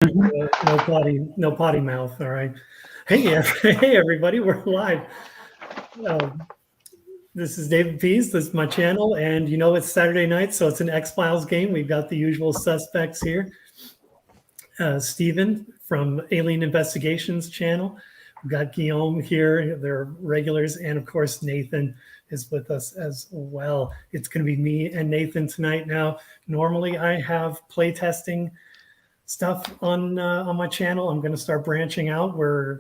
No potty mouth. All right. Hey, hey, everybody, we're live. Um, this is David Pease. This is my channel, and it's Saturday night, so it's an X-Files game. We've got the usual suspects here. Steven from Alien Investigations channel. We've got Guillaume here. They're regulars, and of course Nathan is with us as well. It's going to be me and Nathan tonight. Now, normally I have playtesting stuff on my channel. I'm going to start branching out. We're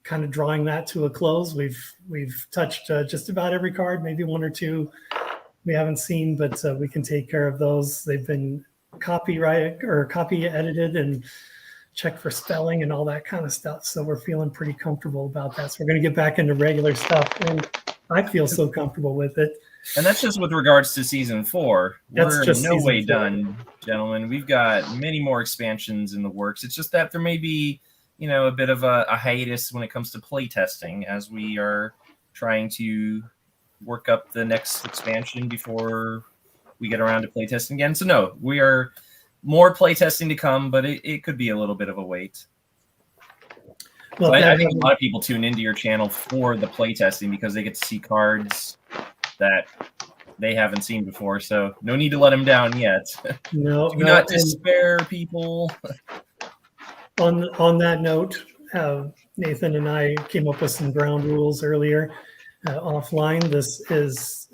kind of drawing that to a close. We've touched just about every card, maybe one or two we haven't seen, but we can take care of those. They've been copy edited and checked for spelling and all that kind of stuff. So we're feeling pretty comfortable about that. So we're going to get back into regular stuff, and I feel so comfortable with it. And that's just with regards to season 4. We're in no way done, gentlemen. We've got many more expansions in the works. It's just that there may be, a bit of a hiatus when it comes to playtesting as we are trying to work up the next expansion before we get around to playtesting again. So no, we are more playtesting to come, but it could be a little bit of a wait. Well, I think a lot of people tune into your channel for the playtesting because they get to see cards that they haven't seen before. So no need to let them down yet. No, do not despair, people. On that note, Nathan and I came up with some ground rules earlier offline. This is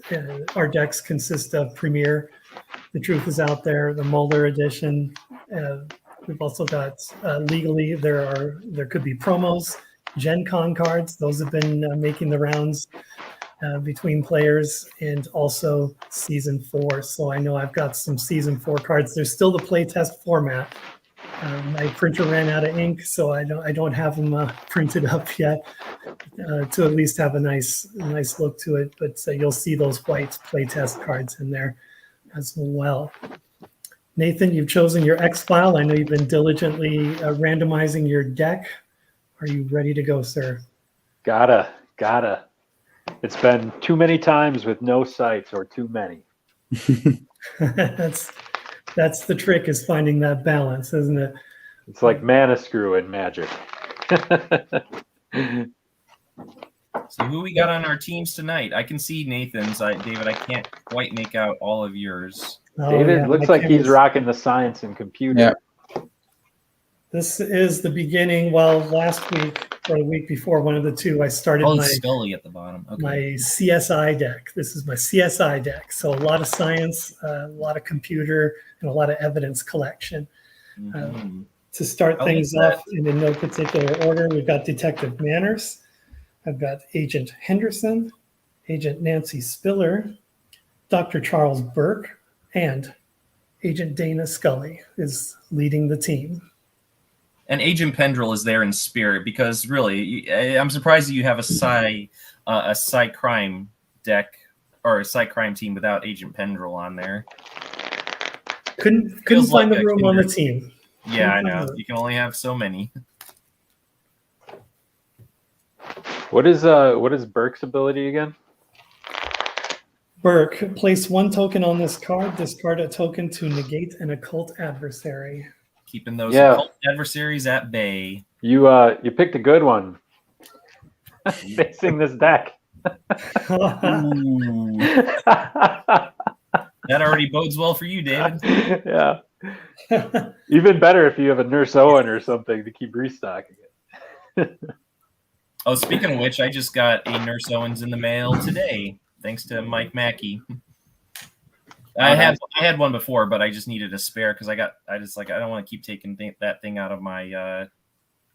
our decks consist of Premier, The Truth Is Out There, the Mulder edition. We've also got legally there could be promos, Gen Con cards. Those have been making the rounds between players, and also season 4. So I know I've got some season 4 cards. There's still the playtest format. My printer ran out of ink, so I don't have them printed up yet to at least have a nice look to it. But you'll see those white playtest cards in there as well. Nathan, you've chosen your X-File. I know you've been diligently randomizing your deck. Are you ready to go, sir? Gotta. It's been too many times with no sites, or too many. That's the trick, is finding that balance, isn't it? It's like mana screw in Magic. So who we got on our teams tonight? I can see Nathan's. David, I can't quite make out all of yours. David looks like he's rocking the science and computer. Yeah. This is the beginning. Well, last week or the week before, one of the two, I started my Scully at the bottom. Okay. My CSI deck. This is my CSI deck. So a lot of science, a lot of computer, and a lot of evidence collection. To start things off in no particular order, we've got Detective Manners. I've got Agent Henderson, Agent Nancy Spiller, Dr. Charles Burke, and Agent Dana Scully is leading the team. And Agent Pendrell is there in spirit, because really, I'm surprised that you have a Psy Crime deck or a Psy Crime team without Agent Pendrell on there. Couldn't find the room on the team. Yeah, I know. You can only have so many. What is Burke's ability again? Burke, place 1 token on this card. Discard a token to negate an occult adversary. Keeping those occult adversaries at bay. You picked a good one. Facing this deck. That already bodes well for you, David. Yeah. Even better if you have a Nurse Owen or something to keep restocking it. Oh, speaking of which, I just got a Nurse Owens in the mail today, thanks to Mike Mackey. I had one before, but I just needed a spare because I don't want to keep taking that thing out of my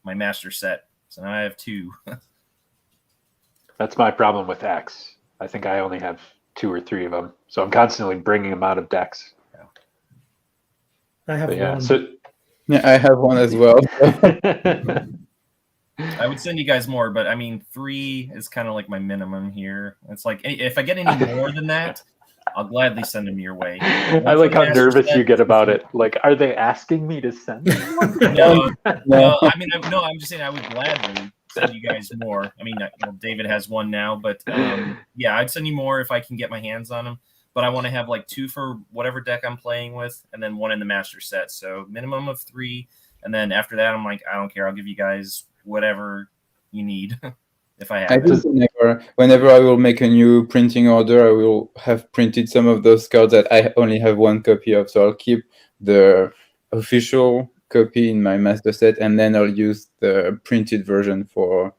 my master set. So now I have 2. That's my problem with X. I think I only have 2 or 3 of them, so I'm constantly bringing them out of decks. I have one. So, yeah, I have one as well. I would send you guys more, but I mean 3 is kind of like my minimum here. It's like if I get any more than that, I'll gladly send them your way. I like how nervous you get about it. Like, are they asking me to send them one? No. I'm just saying I would gladly send you guys more. I mean, David has one now, but yeah, I'd send you more if I can get my hands on them. But I want to have like 2 for whatever deck I'm playing with, and then 1 in the master set. So minimum of 3. And then after that, I'm like, I don't care. I'll give you guys whatever you need if I I have it. think whenever I will make a new printing order, I will have printed some of those cards that I only have one copy of. So I'll keep the official copy in my master set, and then I'll use the printed version for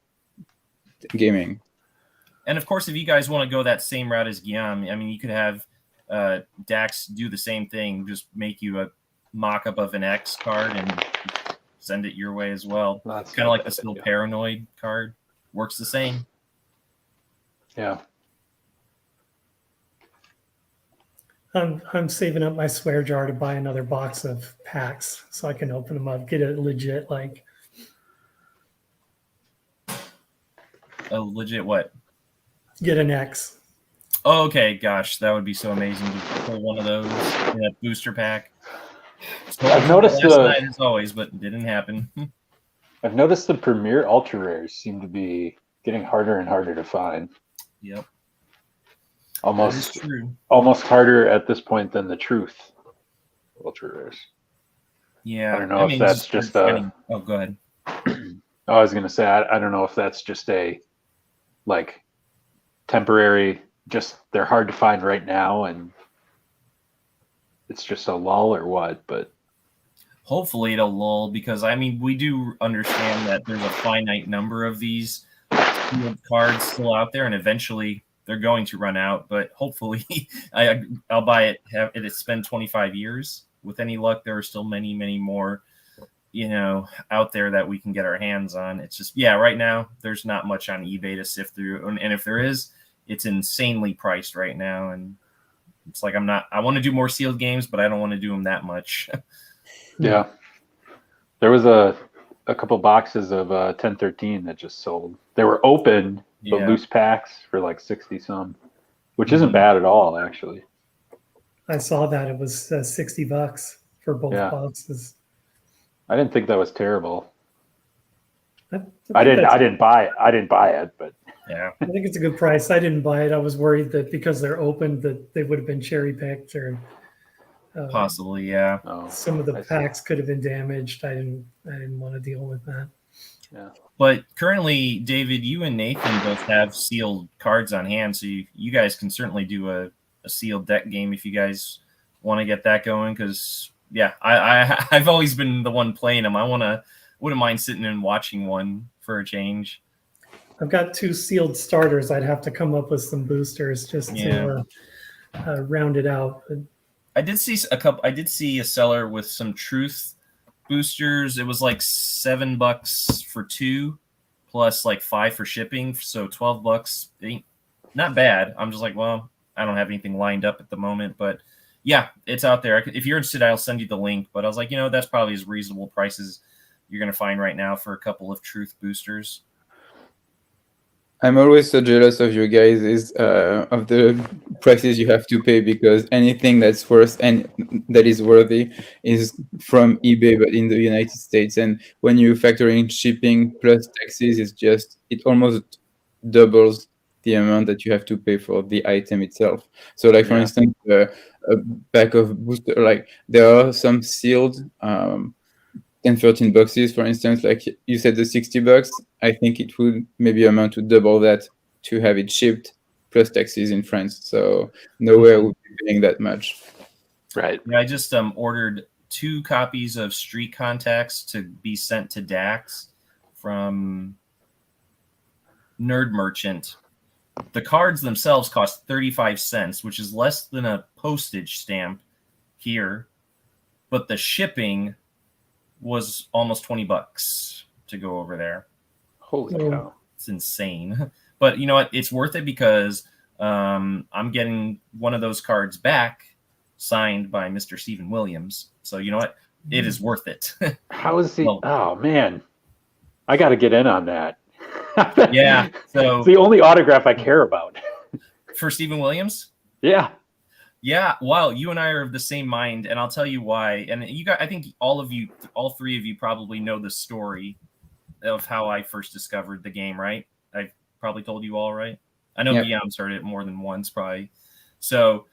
gaming. And of course, if you guys want to go that same route as Guillaume, I mean, you could have Dax do the same thing, just make you a mock-up of an X card and send it your way as well. That's Kind of like the Still Paranoid card. Works the same. Yeah. I'm saving up my swear jar to buy another box of packs so I can open them up, get it legit, like A legit what? get an X. Oh, okay, gosh, that would be so amazing to pull one of those in a booster pack. I've noticed last night as always, but it didn't happen. I've noticed the Premier Ultra Rares seem to be getting harder and harder to find. Yep. Almost True. almost harder at this point than the Truth Ultra Rares. Yeah. I don't know if that's just oh, go ahead. I was gonna say I don't know if that's just a like temporary, just they're hard to find right now and it's just a lull or what, but Hopefully it'll lull, because I mean we do understand that there's a finite number of these sealed cards still out there, and eventually they're going to run out. But hopefully, I'll buy it. Have it spend 25 years. With any luck, there are still many, many more, out there that we can get our hands on. It's just right now there's not much on eBay to sift through, and if there is, it's insanely priced right now, and it's like I want to do more sealed games, but I don't want to do them that much. yeah. There was a couple boxes of 1013 that just sold. They were open, but loose packs for like 60 some, which isn't bad at all, actually. I saw that it was $60 for both boxes. I didn't think that was terrible. I didn't buy it, but Yeah. I think it's a good price. I didn't buy it. I was worried that because they're open that they would have been cherry picked or Possibly, yeah. some of the packs could have been damaged. I didn't want to deal with that. Yeah. But currently, David, you and Nathan both have sealed cards on hand, so you guys can certainly do a sealed deck game if you guys want to get that going. Because I've always been the one playing them. Wouldn't mind sitting and watching one for a change. I've got 2 sealed starters. I'd have to come up with some boosters just to round it out. But I did see a couple. I did see a seller with some Truth boosters. It was like $7 for 2, plus like 5 for shipping. So $12. Ain't not bad. I'm just like, well, I don't have anything lined up at the moment, but yeah, it's out there. If you're interested, I'll send you the link. But I was like, that's probably as reasonable prices you're going to find right now for a couple of Truth boosters. I'm always so jealous of you guys of the prices you have to pay, because anything that's worth and that is worthy is from eBay, but in the United States. And when you factor in shipping plus taxes, it almost doubles the amount that you have to pay for the item itself. So like, for instance, a pack of booster, like there are some sealed 10-13 boxes, for instance, like you said, the $60. I think it would maybe amount to double that to have it shipped plus taxes in France. So nowhere would be paying that much. Right. Yeah, I just ordered 2 copies of Street Contacts to be sent to Dax from Nerd Merchant. The cards themselves cost 35 cents, which is less than a postage stamp here, but the shipping was almost $20 to go over there. Holy cow. It's insane. But you know what? It's worth it because I'm getting one of those cards back signed by Mr. Stephen Williams. So you know what? It is worth it. How is he? Oh, man. I got to get in on that. Yeah. So it's the only autograph I care about. For Stephen Williams? Yeah. Yeah, wow, you and I are of the same mind, and I'll tell you why. And I think all 3 of you probably know the story of how I first discovered the game, right? I've probably told you all, right? I know Guillaume's heard it more than once, probably. So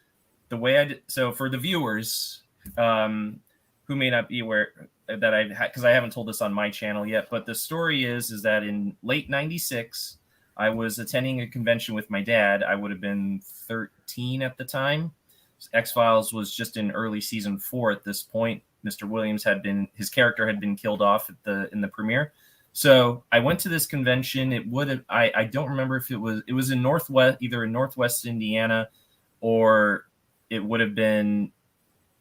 the way so for the viewers who may not be aware, that I've had, because I haven't told this on my channel yet, but the story is that in late '96, I was attending a convention with my dad. I would have been 13 at the time. X-Files was just in early season 4 at this point. Mr. Williams his character had been killed off in the premiere. So I went to this convention. It would have, I don't remember if it was in either in Northwest Indiana, or it would have been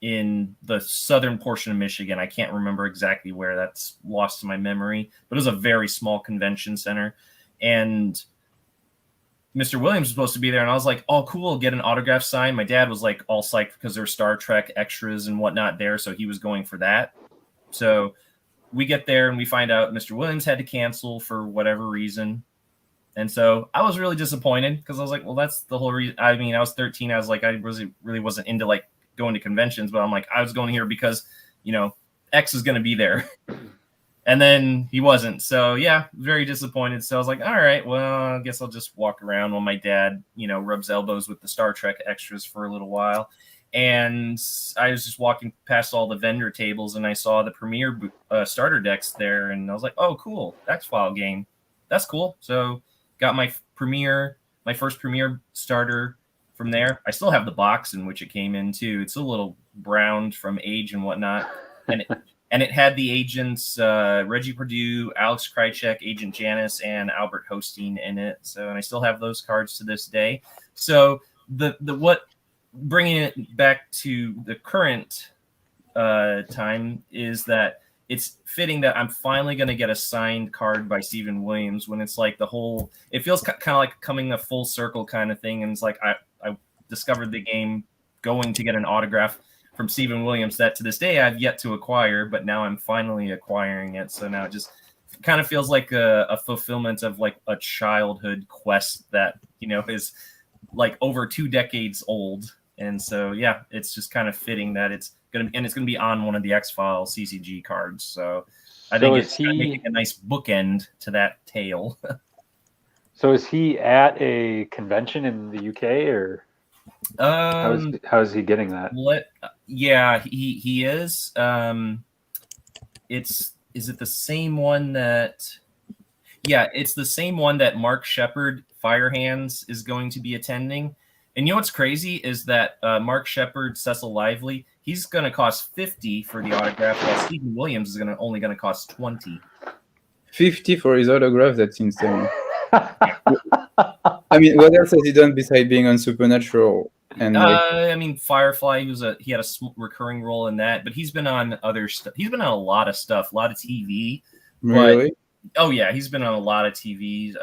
in the southern portion of Michigan. I can't remember exactly where. That's lost to my memory, but it was a very small convention center. And Mr. Williams was supposed to be there, and I was like, oh, cool, get an autograph signed. My dad was like all psyched because there were Star Trek extras and whatnot there, so he was going for that. So we get there and we find out Mr. Williams had to cancel for whatever reason. And so I was really disappointed because I was like, well, that's the whole reason. I mean, I was 13. I was like, I really wasn't into like going to conventions, but I'm like, I was going here because, X is going to be there. And then he wasn't. So yeah, very disappointed. So I was like, all right, well, I guess I'll just walk around while my dad, rubs elbows with the Star Trek extras for a little while. And I was just walking past all the vendor tables, and I saw the Premier starter decks there, and I was like, oh, cool, X-File game. That's cool. So got my first Premier starter from there. I still have the box in which it came in too. It's a little browned from age and whatnot. And it had the agents, Reggie Perdue, Alex Krycek, Agent Janice, and Albert Hosteen in it. So, and I still have those cards to this day. So bringing it back to the current time is that it's fitting that I'm finally going to get a signed card by Stephen Williams, when it's like it feels kind of like coming a full circle kind of thing. And it's like, I discovered the game going to get an autograph from Stephen Williams that to this day I've yet to acquire, but now I'm finally acquiring it. So now it just kind of feels like a fulfillment of like a childhood quest that, is like over 2 decades old. And so, yeah, it's just kind of fitting that it's going to be on one of the X-Files CCG cards. So I think it's making a nice bookend to that tale. So is he at a convention in the UK, or how is he getting that? Yeah, he is. Is it the same one that? Yeah, it's the same one that Mark Shepard, Firehands, is going to be attending. And you know what's crazy is that Mark Shepard, Cecil Lively, he's going to cost $50 for the autograph, while Stephen Williams is only going to cost $20. $50 for his autograph? That's insane. I mean, what else has he done besides being on Supernatural? And I mean, Firefly. He had a recurring role in that, but he's been on other stuff. He's been on a lot of stuff, a lot of TV. Really? Oh yeah, he's been on a lot of TV.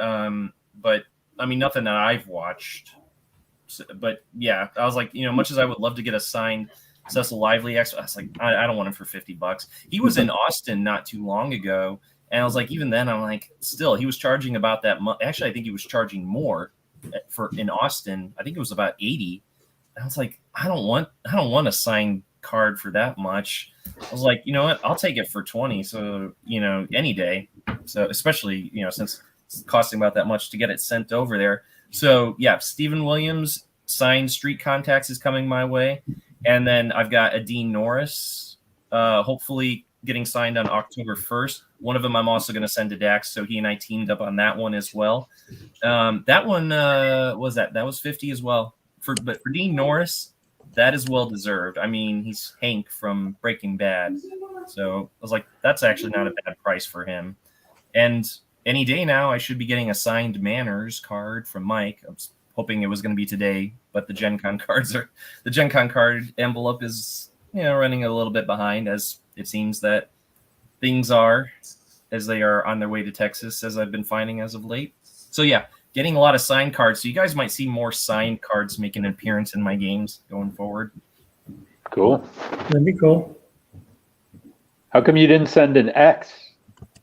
But I mean, nothing that I've watched. So, but yeah, I was like, much as I would love to get a signed Cecil Lively, I was like, I don't want him for $50. He was in Austin not too long ago, and I was like, even then, I'm like, still, he was charging about that much. Actually, I think he was charging more in Austin. I think it was about $80. I was like, I don't want a signed card for that much. I was like, you know what? I'll take it for $20. So, any day. So especially, since it's costing about that much to get it sent over there. So yeah, Stephen Williams signed Street Contacts is coming my way. And then I've got a Dean Norris, hopefully getting signed on October 1st. One of them I'm also going to send to Dax. So he and I teamed up on that one as well. That one that was $50 as well. But for Dean Norris, that is well deserved. I mean, he's Hank from Breaking Bad, so I was like, that's actually not a bad price for him. And any day now, I should be getting a signed Manners card from Mike. I was hoping it was going to be today, but the Gen Con card envelope is running a little bit behind, as it seems that things are as they are on their way to Texas, as I've been finding as of late. So yeah. Getting a lot of signed cards, so you guys might see more signed cards make an appearance in my games going forward. Cool. That'd be cool. How come you didn't send an X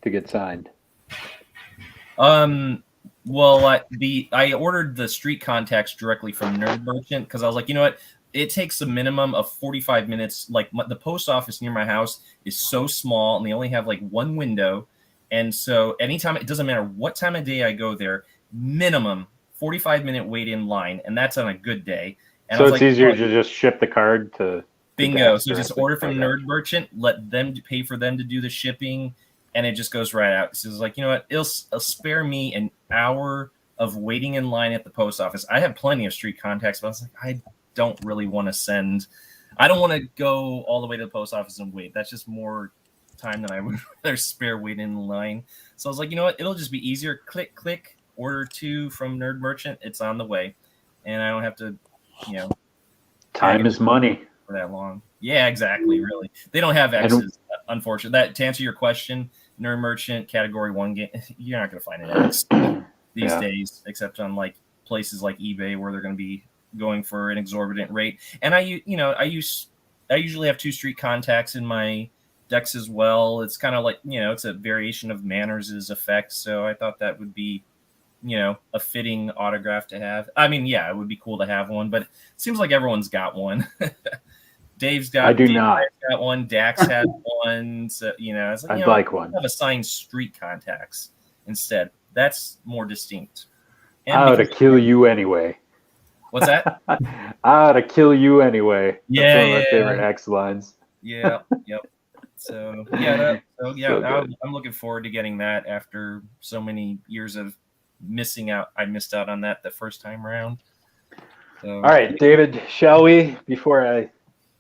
to get signed? Well, I ordered the Street Contacts directly from Nerd Merchant because I was like, you know what? It takes a minimum of 45 minutes. Like the post office near my house is so small, and they only have like one window, and so anytime, it doesn't matter what time of day I go there. Minimum 45-minute wait in line, and that's on a good day. And so it's easier to just ship the card to Bingo. So decks just directly. order from Okay. Nerd Merchant, let them pay for them to do the shipping, and it just goes right out. So it's like, you know what? It'll spare me an hour of waiting in line at the post office. I have plenty of street contacts, but I was like, I don't really want to send. I don't want to go all the way to the post office and wait. That's just more time than I would rather spare waiting in line. So I was like, you know what? It'll just be easier. Click, click, order 2 from Nerd Merchant. It's on the way. And I don't have to, you know. Time is money. For that long. Yeah, exactly. Really. They don't have X's, unfortunately. That, to answer your question, Nerd Merchant, Category 1 game, you're not going to find an X these days, except on like places like eBay where they're going to be going for an exorbitant rate. And I usually have 2 street contacts in my decks as well. It's kind of like, you know, it's a variation of Manners' effect. So I thought that would be, you know, a fitting autograph to have. I mean, yeah, it would be cool to have one, but it seems like everyone's got one. Dave's got. I do not. Got one. Dax had one. So you know, it's like, I'd like one. Have assigned street contacts instead. That's more distinct. And I ought to kill you anyway. What's that? I ought to kill you anyway. Yeah, That's one of my favorite X lines. Yeah. Yep. So I'm looking forward to getting that after so many years of missing out. I missed out on that the first time around. So, all right, David, shall we, before I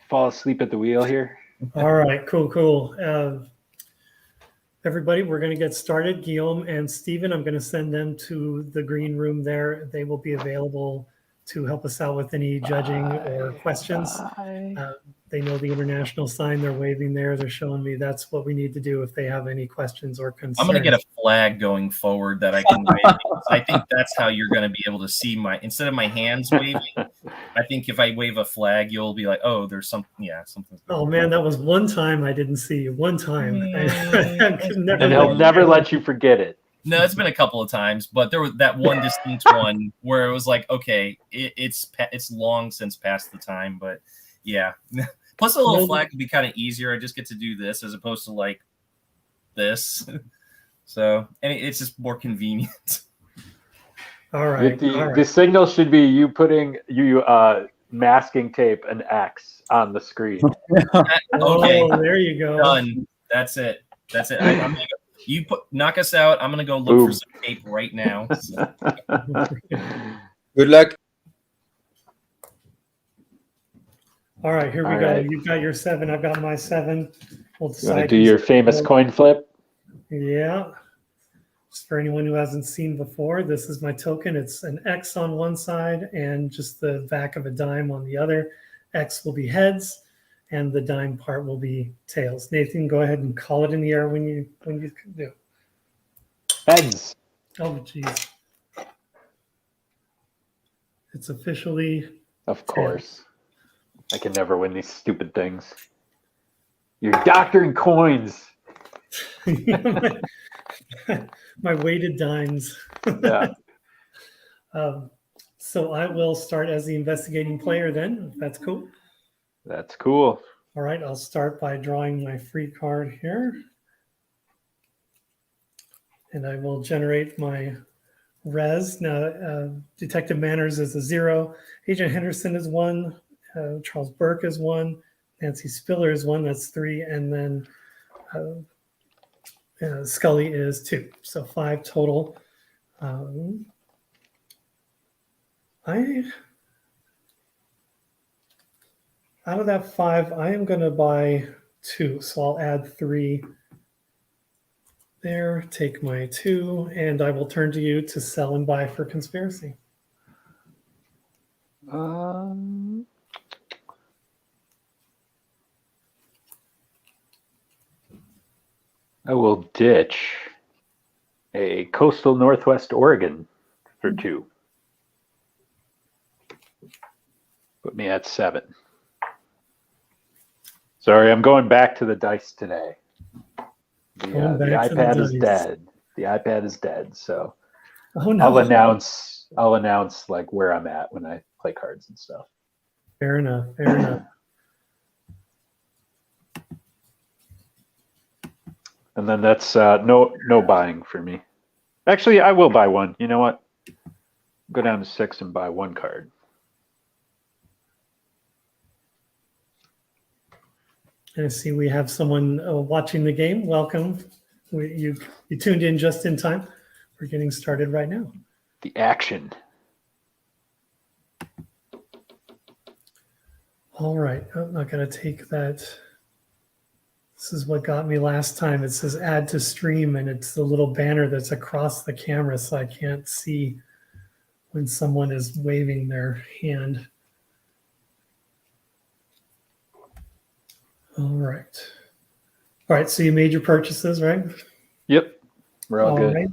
fall asleep at the wheel here? All right, cool. Everybody, we're going to get started. Guillaume and Stephen, I'm going to send them to the green room there. They will be available to help us out with any judging or questions. They know the international sign. They're waving there. They're showing me that's what we need to do if they have any questions or concerns. I'm going to get a flag going forward that I can wave. I think that's how you're going to be able to see instead of my hands waving, I think if I wave a flag, you'll be like, oh, there's something. Oh, man, that was one time I didn't see you. One time. And he'll never let you forget it. No, it's been a couple of times, but there was that one distinct one where it was like, okay, it's long since past the time, but yeah. Plus, a little flag would be kind of easier. I just get to do this as opposed to like this. So, and it's just more convenient. All right. The signal should be you putting masking tape an X on the screen. Okay. Oh, there you go. Done. That's it. I'm gonna go, knock us out. I'm gonna go look for some tape right now. Good luck. All right, here we go. You've got your 7. I've got my 7. We'll decide. You want to do your famous coin flip? Yeah. Just for anyone who hasn't seen before, this is my token. It's an X on one side and just the back of a dime on the other. X will be heads, and the dime part will be tails. Nathan, go ahead and call it in the air when you do. Heads. Oh, geez. It's officially. Of course. I can never win these stupid things. You're doctoring coins. My weighted dimes. Yeah. So I will start as the investigating player then, if that's cool. That's cool. All right, I'll start by drawing my free card here. And I will generate my res. Now, Detective Manners is a 0. Agent Henderson is 1. Charles Burke is 1. Nancy Spiller is 1. That's 3. And then Scully is 2. So 5 total. Out of that 5, I am going to buy 2. So I'll add 3 there, take my 2, and I will turn to you to sell and buy for conspiracy. I will ditch a coastal Northwest Oregon for 2. Put me at 7. Sorry, I'm going back to the dice today. The iPad is dead. The iPad is dead. So I'll announce like where I'm at when I play cards and stuff. Fair enough. And then that's no buying for me. Actually, I will buy one. You know what? Go down to 6 and buy 1 card. And I see we have someone watching the game. Welcome. You tuned in just in time. We're getting started right now. The action. All right. I'm not going to take that. This is what got me last time. It says add to stream, and it's the little banner that's across the camera, so I can't see when someone is waving their hand. All right. All right. So you made your purchases, right? Yep. We're all good. Right.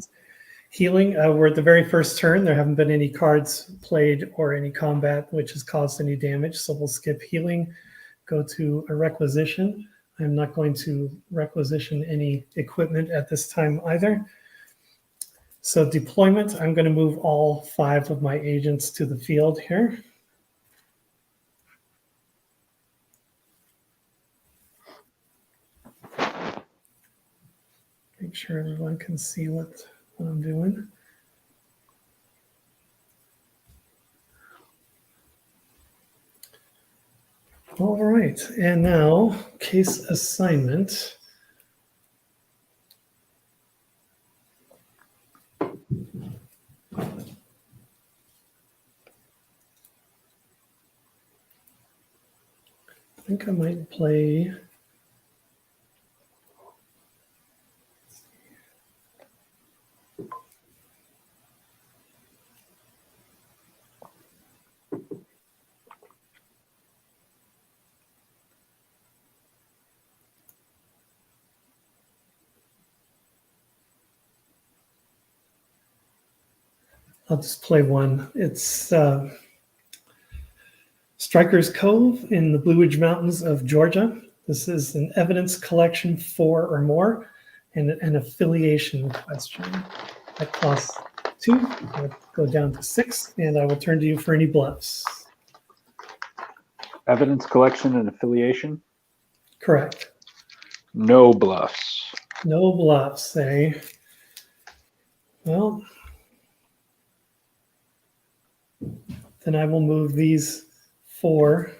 Healing. We're at the very first turn. There haven't been any cards played or any combat which has caused any damage. So we'll skip healing, go to a requisition. I'm not going to requisition any equipment at this time either. So deployment, I'm going to move all 5 of my agents to the field here. Make sure everyone can see what I'm doing. All right, and now case assignment. I think I might play. I'll just play one. It's Strikers Cove in the Blue Ridge Mountains of Georgia. This is an evidence collection 4 or more and an affiliation question. That costs 2. I'll go down to 6, and I will turn to you for any bluffs. Evidence collection and affiliation? Correct. No bluffs. No bluffs, eh? Well, then I will move these 4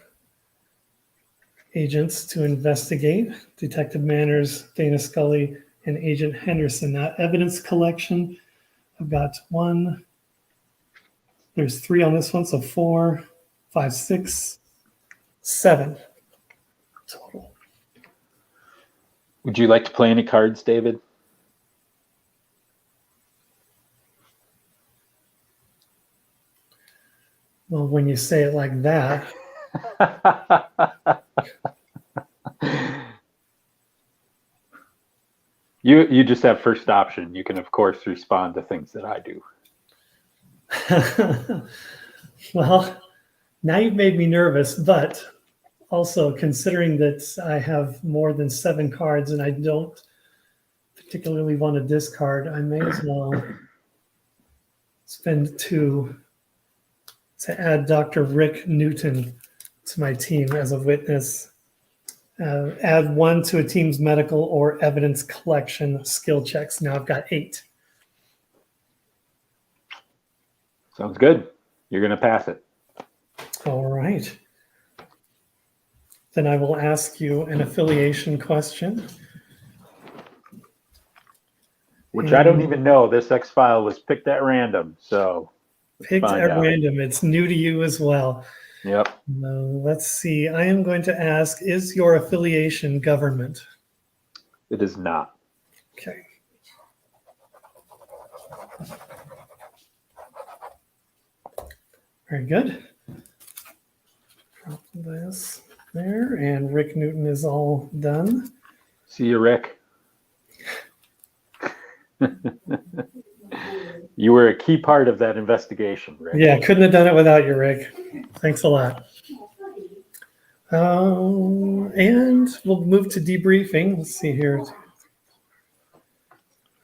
agents to investigate. Detective Manners, Dana Scully, and Agent Henderson. Now, evidence collection, I've got 1. There's 3 on this one, so 4, 5, 6, 7 total. Would you like to play any cards, David? Well, when you say it like that. You just have first option. You can, of course, respond to things that I do. Well, now you've made me nervous, but also considering that I have more than 7 cards and I don't particularly want to discard, I may as well spend 2 to add Dr. Rick Newton to my team as a witness. Add 1 to a team's medical or evidence collection skill checks. Now I've got 8. Sounds good. You're going to pass it. All right. Then I will ask you an affiliation question. Which I don't even know. This X file was picked at random, so picked at random. It's new to you as well. Yep. Let's see. I am going to ask, is your affiliation government? It is not. Okay. Very good. Drop this there, and Rick Newton is all done. See you, Rick. You were a key part of that investigation, Rick. Yeah, couldn't have done it without you, Rick. Thanks a lot. And we'll move to debriefing. Let's see here.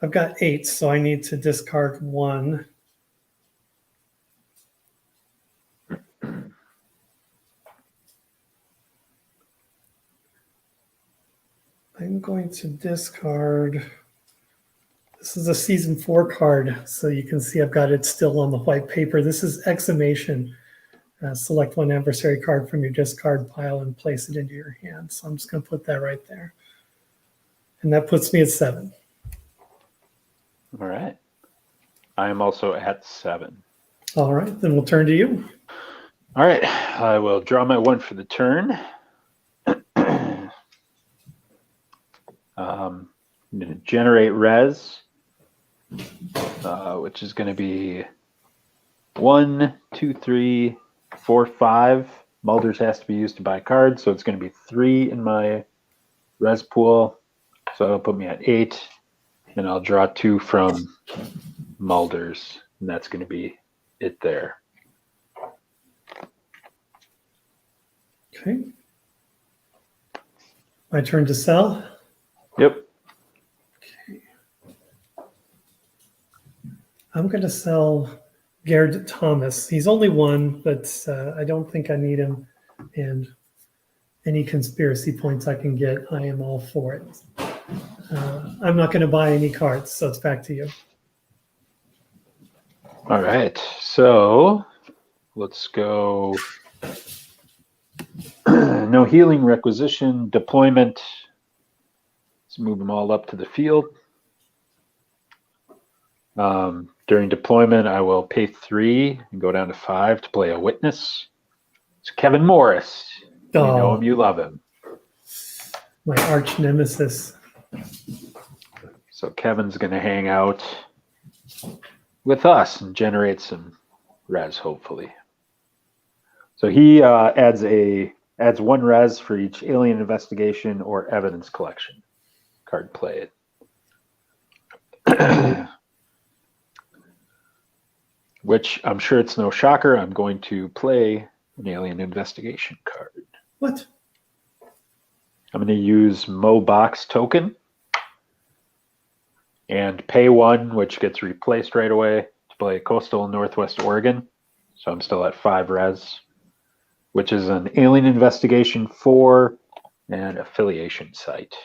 I've got 8, so I need to discard 1. I'm going to discard. This is a season 4 card, so you can see I've got it still on the white paper. This is Exhumation. select one adversary card from your discard pile and place it into your hand. So I'm just going to put that right there. And that puts me at 7. All right. I am also at 7. All right, then we'll turn to you. All right. I will draw my 1 for the turn. I'm going to generate res, which is going to be 1, 2, 3, 4, 5. Mulders has to be used to buy cards, so it's going to be 3 in my res pool. So that'll put me at 8, and I'll draw 2 from Mulders, and that's going to be it there. Okay. My turn to sell. Yep. I'm going to sell Gerd Thomas. He's only 1, but I don't think I need him. And any conspiracy points I can get, I am all for it. I'm not going to buy any cards, so it's back to you. All right. So let's go. No healing requisition, deployment. Let's move them all up to the field. During deployment, I will pay 3 and go down to 5 to play a witness. It's Kevin Morris. You know him, you love him. My arch nemesis. So Kevin's going to hang out with us and generate some res, hopefully. So he adds 1 res for each alien investigation or evidence collection card played. Which I'm sure it's no shocker. I'm going to play an alien investigation card. What? I'm going to use Mo Box token and pay 1, which gets replaced right away to play Coastal Northwest Oregon. So I'm still at 5 res, which is an alien investigation 4 and affiliation site.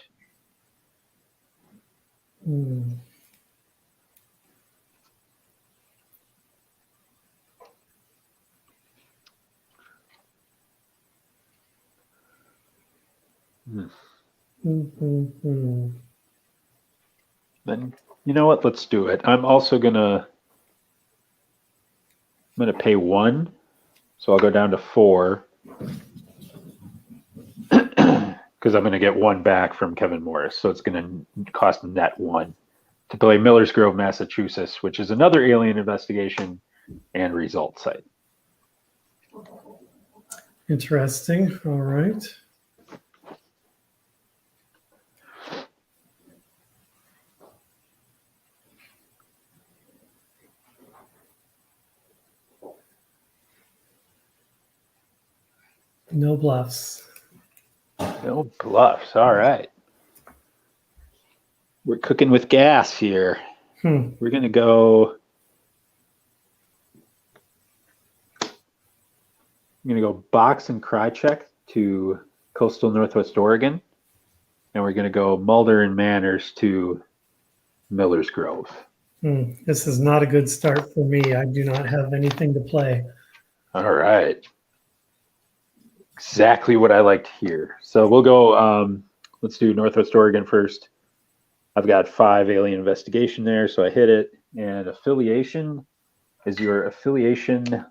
Then you know what? Let's do it. I'm also gonna pay 1, so I'll go down to 4 because I'm gonna get 1 back from Kevin Morris. So it's gonna cost net 1 to play Millers Grove, Massachusetts, which is another alien investigation and result site. Interesting. All right. No bluffs. No bluffs. All right. We're cooking with gas here. We're going to go. I'm going to go Box and Krychek to Coastal Northwest Oregon. And we're going to go Mulder and Manners to Millers Grove. This is not a good start for me. I do not have anything to play. All right. Exactly what I like to hear. So we'll go, let's do Northwest Oregon first. I've got 5 alien investigation there, so I hit it. And affiliation, is your affiliation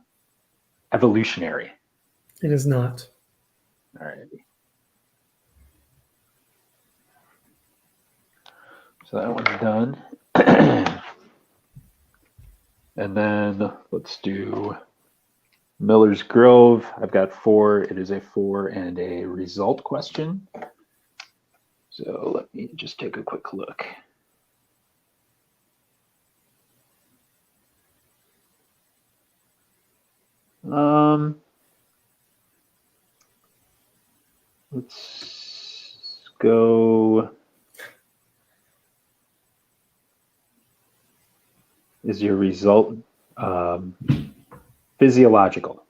evolutionary? It is not. All right. So that one's done. And then let's do Miller's Grove. I've got 4. It is a 4 and a result question. So let me just take a quick look. Let's go. Is your result physiological?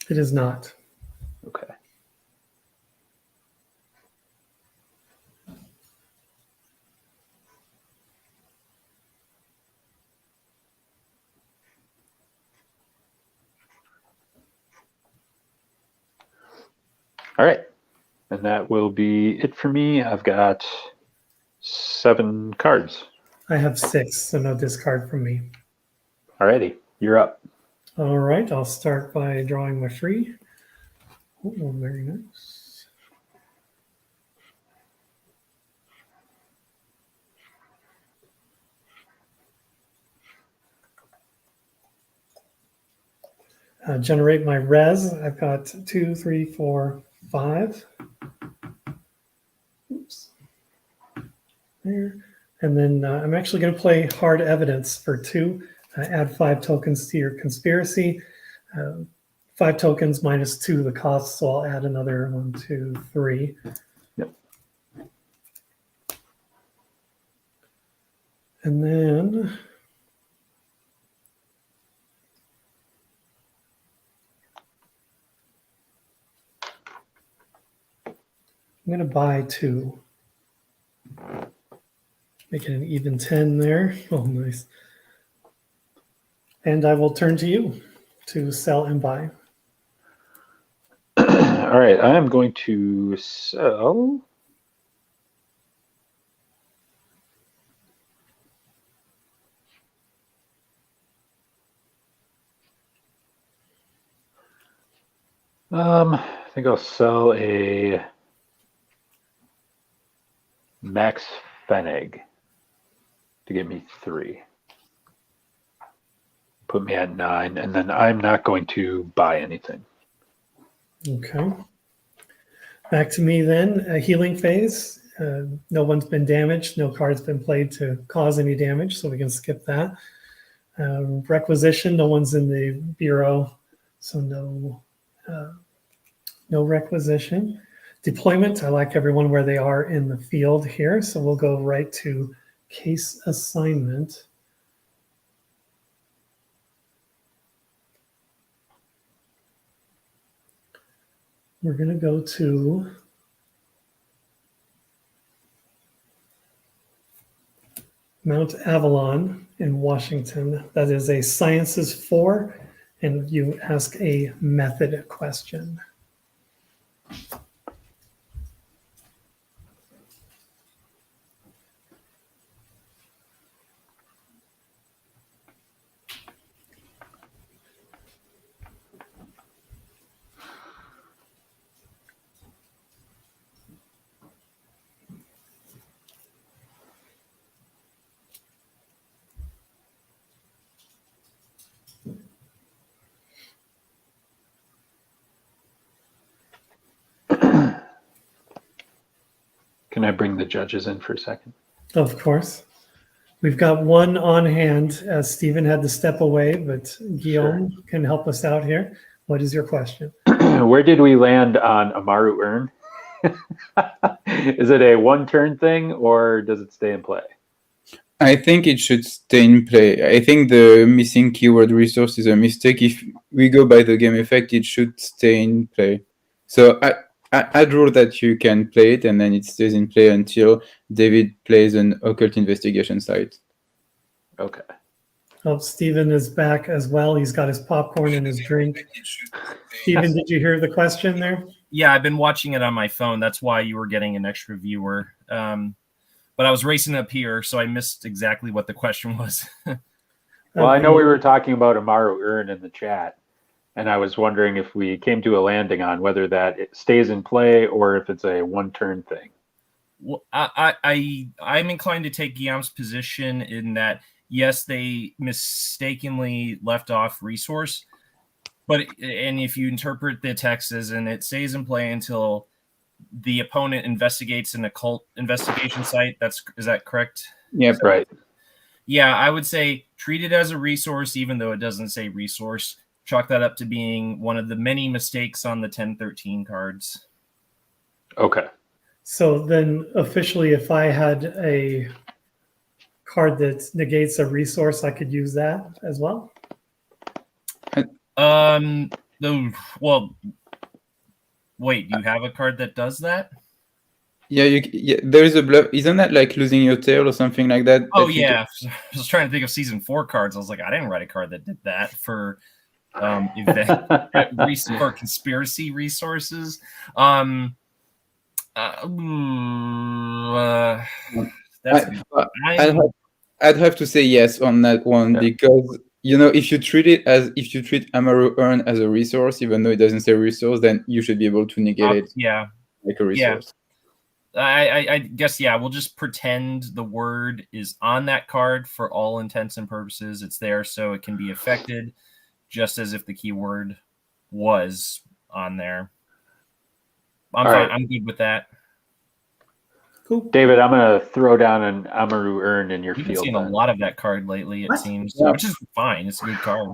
It is not. Okay. All right. And that will be it for me. I've got 7 cards. I have 6, so no discard from me. Alrighty, you're up. All right, I'll start by drawing my free. Oh, very nice. Generate my res. I've got 2, 3, 4, 5. Oops. There. And then I'm actually going to play hard evidence for 2. Add 5 tokens to your conspiracy. 5 tokens minus 2 the cost, so I'll add another 1, 2, 3. Yep. And then I'm going to buy 2. Make it an even 10 there. Oh, nice. And I will turn to you to sell and buy. All right, I am going to sell. I think I'll sell a Max Fennig to get me 3. Put me at 9, and then I'm not going to buy anything. Okay. Back to me then. A healing phase. No one's been damaged. No card's been played to cause any damage, so we can skip that. Requisition. No one's in the bureau, so no requisition. Deployment. I like everyone where they are in the field here, so we'll go right to case assignment. We're going to go to Mount Avalon in Washington. That is a Sciences 4, and you ask a method question. Can I bring the judges in for a second? Of course. We've got one on hand. Stephen had to step away, but Guillaume can help us out here. What is your question? Where did we land on Amaru Urn? Is it a 1-turn thing, or does it stay in play? I think it should stay in play. I think the missing keyword resource is a mistake. If we go by the game effect, it should stay in play. So I draw that you can play it, and then it stays in play until David plays an occult investigation site. Okay. Oh, Stephen is back as well. He's got his popcorn and his drink. Stephen, did you hear the question there? Yeah, I've been watching it on my phone. That's why you were getting an extra viewer. But I was racing up here, so I missed exactly what the question was. Well, I know we were talking about Amaru Urn in the chat, and I was wondering if we came to a landing on whether that it stays in play or if it's a 1-turn thing. Well, I'm inclined to take Guillaume's position in that, yes, they mistakenly left off resource, and if you interpret the text as and it stays in play until the opponent investigates an occult investigation site. Is that correct? Yep, right. Yeah, I would say treat it as a resource, even though it doesn't say resource. Chalk that up to being one of the many mistakes on the 10-13 cards. Okay. So then officially, if I had a card that negates a resource, I could use that as well? Well, wait, you have a card that does that? Yeah, there is a bluff. Isn't that like losing your tail or something like that? Oh, yeah. I was trying to think of season 4 cards. I was like, I didn't write a card that did that for event for conspiracy resources. That's I'd have to say yes on that one because if you treat Amaru Urn as a resource, even though it doesn't say resource, then you should be able to negate it. Yeah, like a resource. I guess we'll just pretend the word is on that card for all intents and purposes. It's there so it can be affected, just as if the keyword was on there. I'm fine. Right. I'm good with that. Cool. David, I'm going to throw down an Amaru Urn in your field. We've seen a lot of that card lately, it seems, which is fine. It's a good card.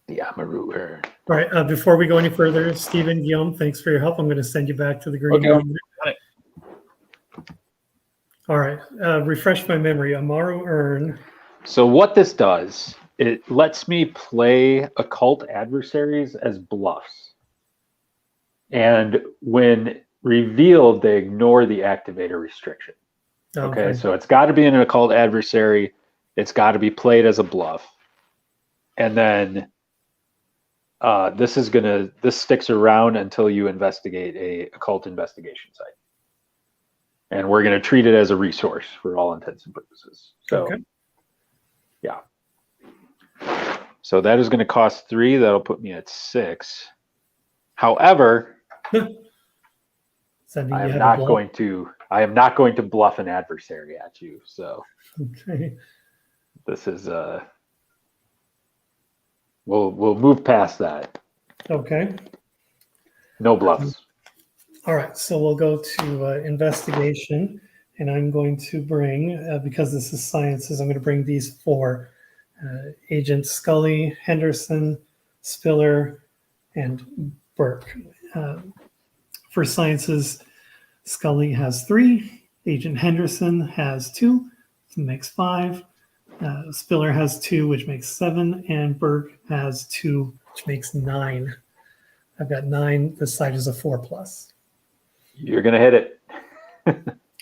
The Amaru Urn. All right. Before we go any further, Stephen, Guillaume, thanks for your help. I'm going to send you back to the green room. Okay. All right. Refresh my memory. Amaru Urn. So what this does, it lets me play occult adversaries as bluffs. And when revealed, they ignore the activator restriction. Okay, so it's got to be an occult adversary. It's got to be played as a bluff. And then this sticks around until you investigate a occult investigation site. And we're going to treat it as a resource for all intents and purposes. So, yeah. So that is going to cost 3. That'll put me at 6. However, I am not going to bluff an adversary at you. So this is we'll move past that. Okay. No bluffs. All right, so we'll go to investigation, and I'm going to bring, because this is sciences, I'm going to bring these 4. Agent Scully, Henderson, Spiller, and Burke. For sciences, Scully has 3, Agent Henderson has 2, so makes 5. Spiller has 2, which makes 7, and Burke has 2, which makes 9. I've got 9. This side is a 4+. You're going to hit it.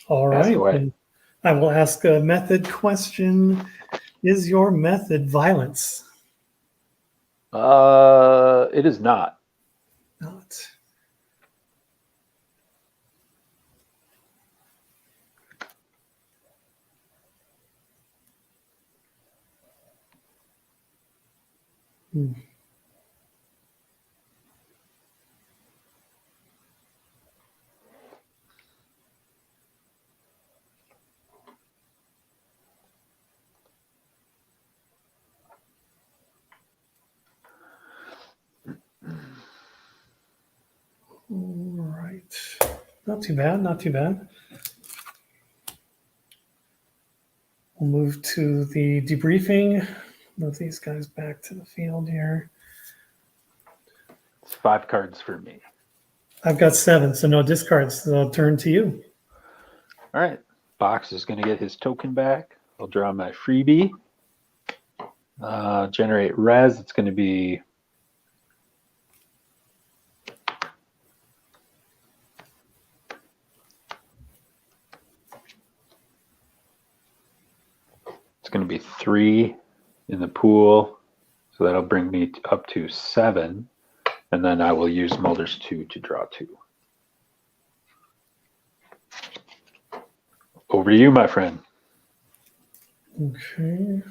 All right. And I will ask a method question. Is your method violence? It is not. Not. All right. Not too bad. Not too bad. We'll move to the debriefing. Move these guys back to the field here. It's 5 cards for me. I've got 7, so no discards. So I'll turn to you. All right. Box is going to get his token back. I'll draw my freebie. Generate res. It's going to be going to be 3 in the pool, so that'll bring me up to 7, and then I will use Mulder's 2 to draw 2. Over to you, my friend. Okay.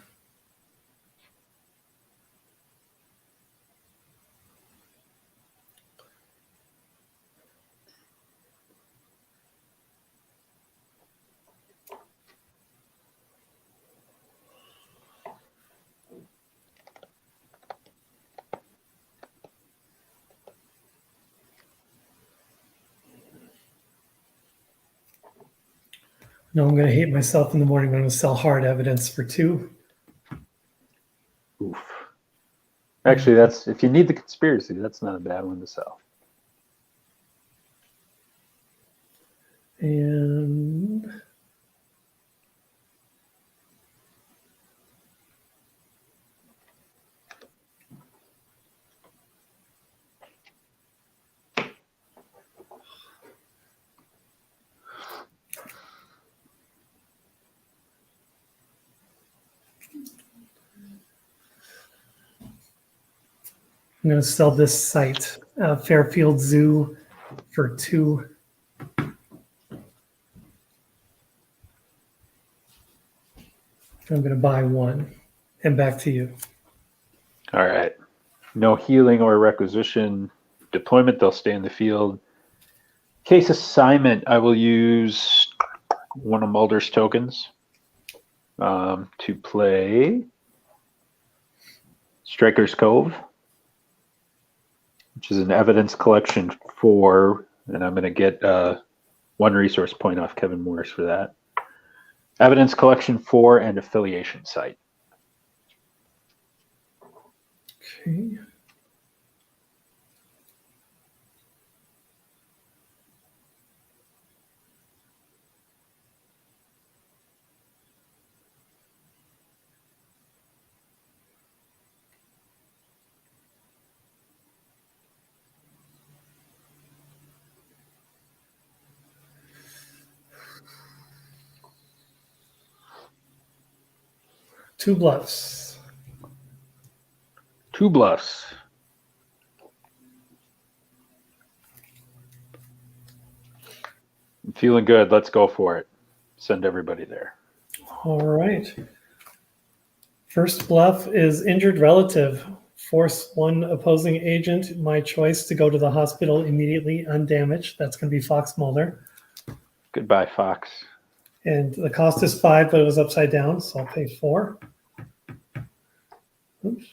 No, I'm going to hate myself in the morning. I'm going to sell hard evidence for 2. Oof. Actually, that's if you need the conspiracy, that's not a bad one to sell. And I'm going to sell this site, Fairfield Zoo, for 2. I'm going to buy 1. And back to you. All right. No healing or requisition deployment. They'll stay in the field. Case assignment. I will use one of Mulder's tokens to play Striker's Cove, which is an evidence collection 4, and I'm going to get 1 resource point off Kevin Morris for that. Evidence collection 4 and affiliation site. Okay. Two bluffs. 2 bluffs. I'm feeling good. Let's go for it. Send everybody there. All right. First bluff is injured relative. Force 1 opposing agent, my choice, to go to the hospital immediately undamaged. That's going to be Fox Mulder. Goodbye, Fox. And the cost is 5, but it was upside down, so I'll pay 4. Oops.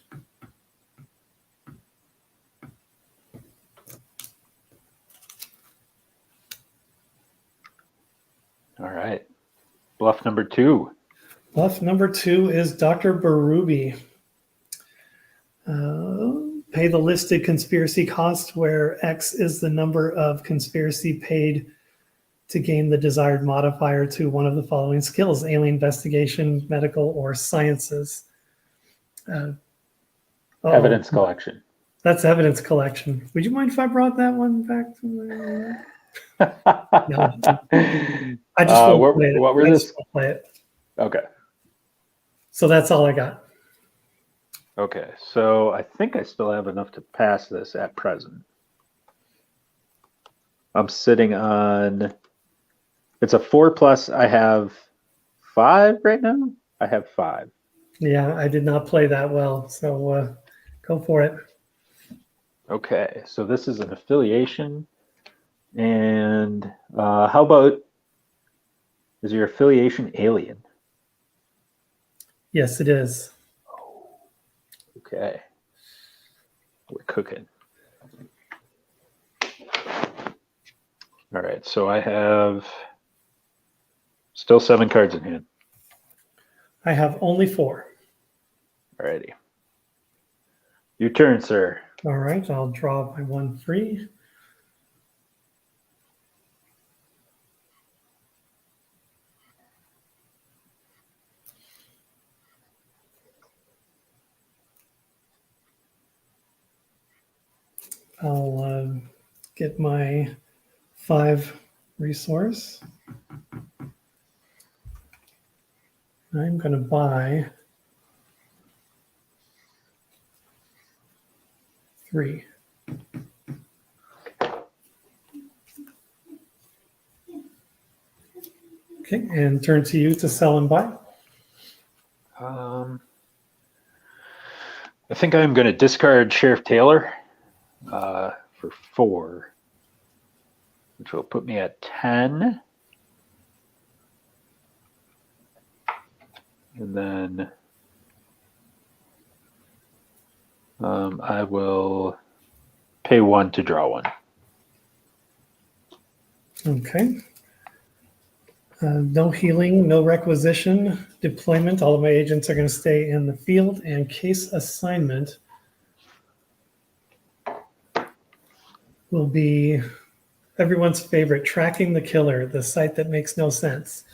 All right. Bluff number 2. Bluff number 2 is Dr. Barubi. Pay the listed conspiracy cost, where X is the number of conspiracy paid to gain the desired modifier to one of the following skills: alien investigation, medical, or sciences. Evidence collection. That's evidence collection. Would you mind if I brought that one back to my... No, I just won't play it. What were I this? just won't play it. Okay. So that's all I got. Okay. So I think I still have enough to pass this at present. I'm sitting on, it's a 4+. I have 5 right now. I have 5. Yeah, I did not play that well. So go for it. Okay. So this is an affiliation. And how about, is your affiliation alien? Yes, it is. Okay. We're cooking. All right. So I have still 7 cards in hand. I have only 4. All righty. Your turn, sir. All right, I'll draw my 1 free. I'll get my 5 resource. I'm going to buy 3. Okay, and turn to you to sell and buy. I think I'm going to discard Sheriff Taylor for 4, which will put me at 10. And then I will pay 1 to draw 1. Okay. No healing, no requisition, deployment. All of my agents are going to stay in the field. And case assignment will be everyone's favorite, Tracking the Killer, the site that makes no sense.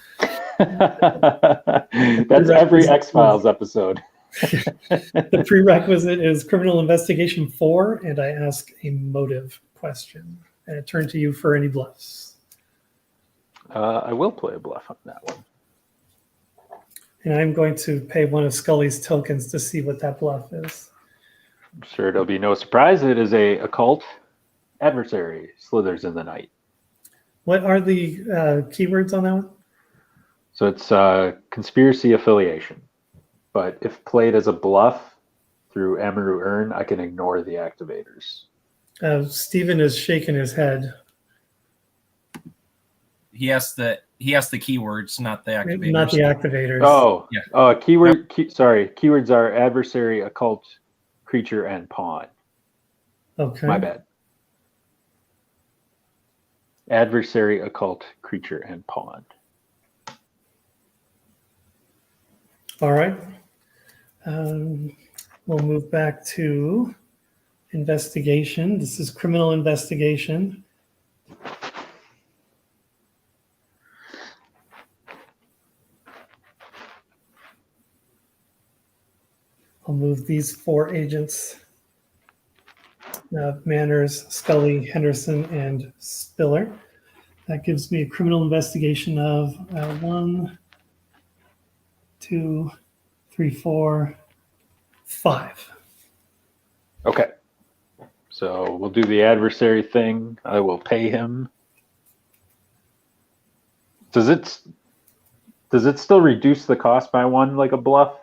That's every X-Files episode. The prerequisite is criminal investigation 4, and I ask a motive question. And I turn to you for any bluffs. I will play a bluff on that one. And I'm going to pay one of Scully's tokens to see what that bluff is. I'm sure it'll be no surprise. It is a occult adversary slithers in the night. What are the keywords on that one? So it's conspiracy affiliation. But if played as a bluff through Amaru Urn, I can ignore the activators. Stephen is shaking his head. He has the keywords, not the activators. Not the activators. Oh, Yeah. Keyword. Sorry, keywords are adversary, occult, creature, and pawn. Okay. My bad. Adversary, occult, creature, and pawn. All right. We'll move back to investigation. This is criminal investigation. I'll move these 4 agents. Manners, Scully, Henderson, and Spiller. That gives me a criminal investigation of 1, 2, 3, 4, 5. Okay. So we'll do the adversary thing. I will pay him. Does it still reduce the cost by 1 like a bluff?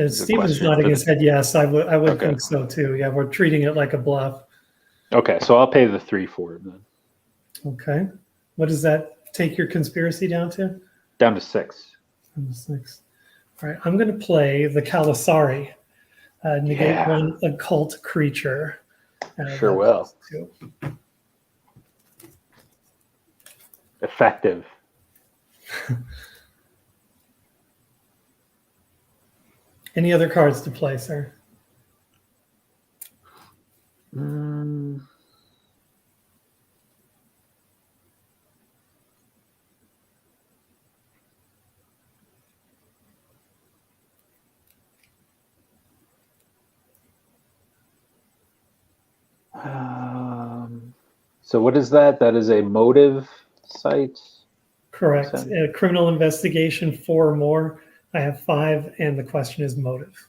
Stephen's nodding his head yes. I would Okay. think so too. Yeah, we're treating it like a bluff. Okay, so I'll pay the 3 for him then. Okay. What does that take your conspiracy down to? Down to 6. Down to 6. All right. I'm going to play the Kalasari. Negate 1 occult creature. Sure will. 2. Effective. Any other cards to play, sir? So what is that? That is a motive site? Correct. Okay. Criminal investigation, 4 or more. I have 5, and the question is motive.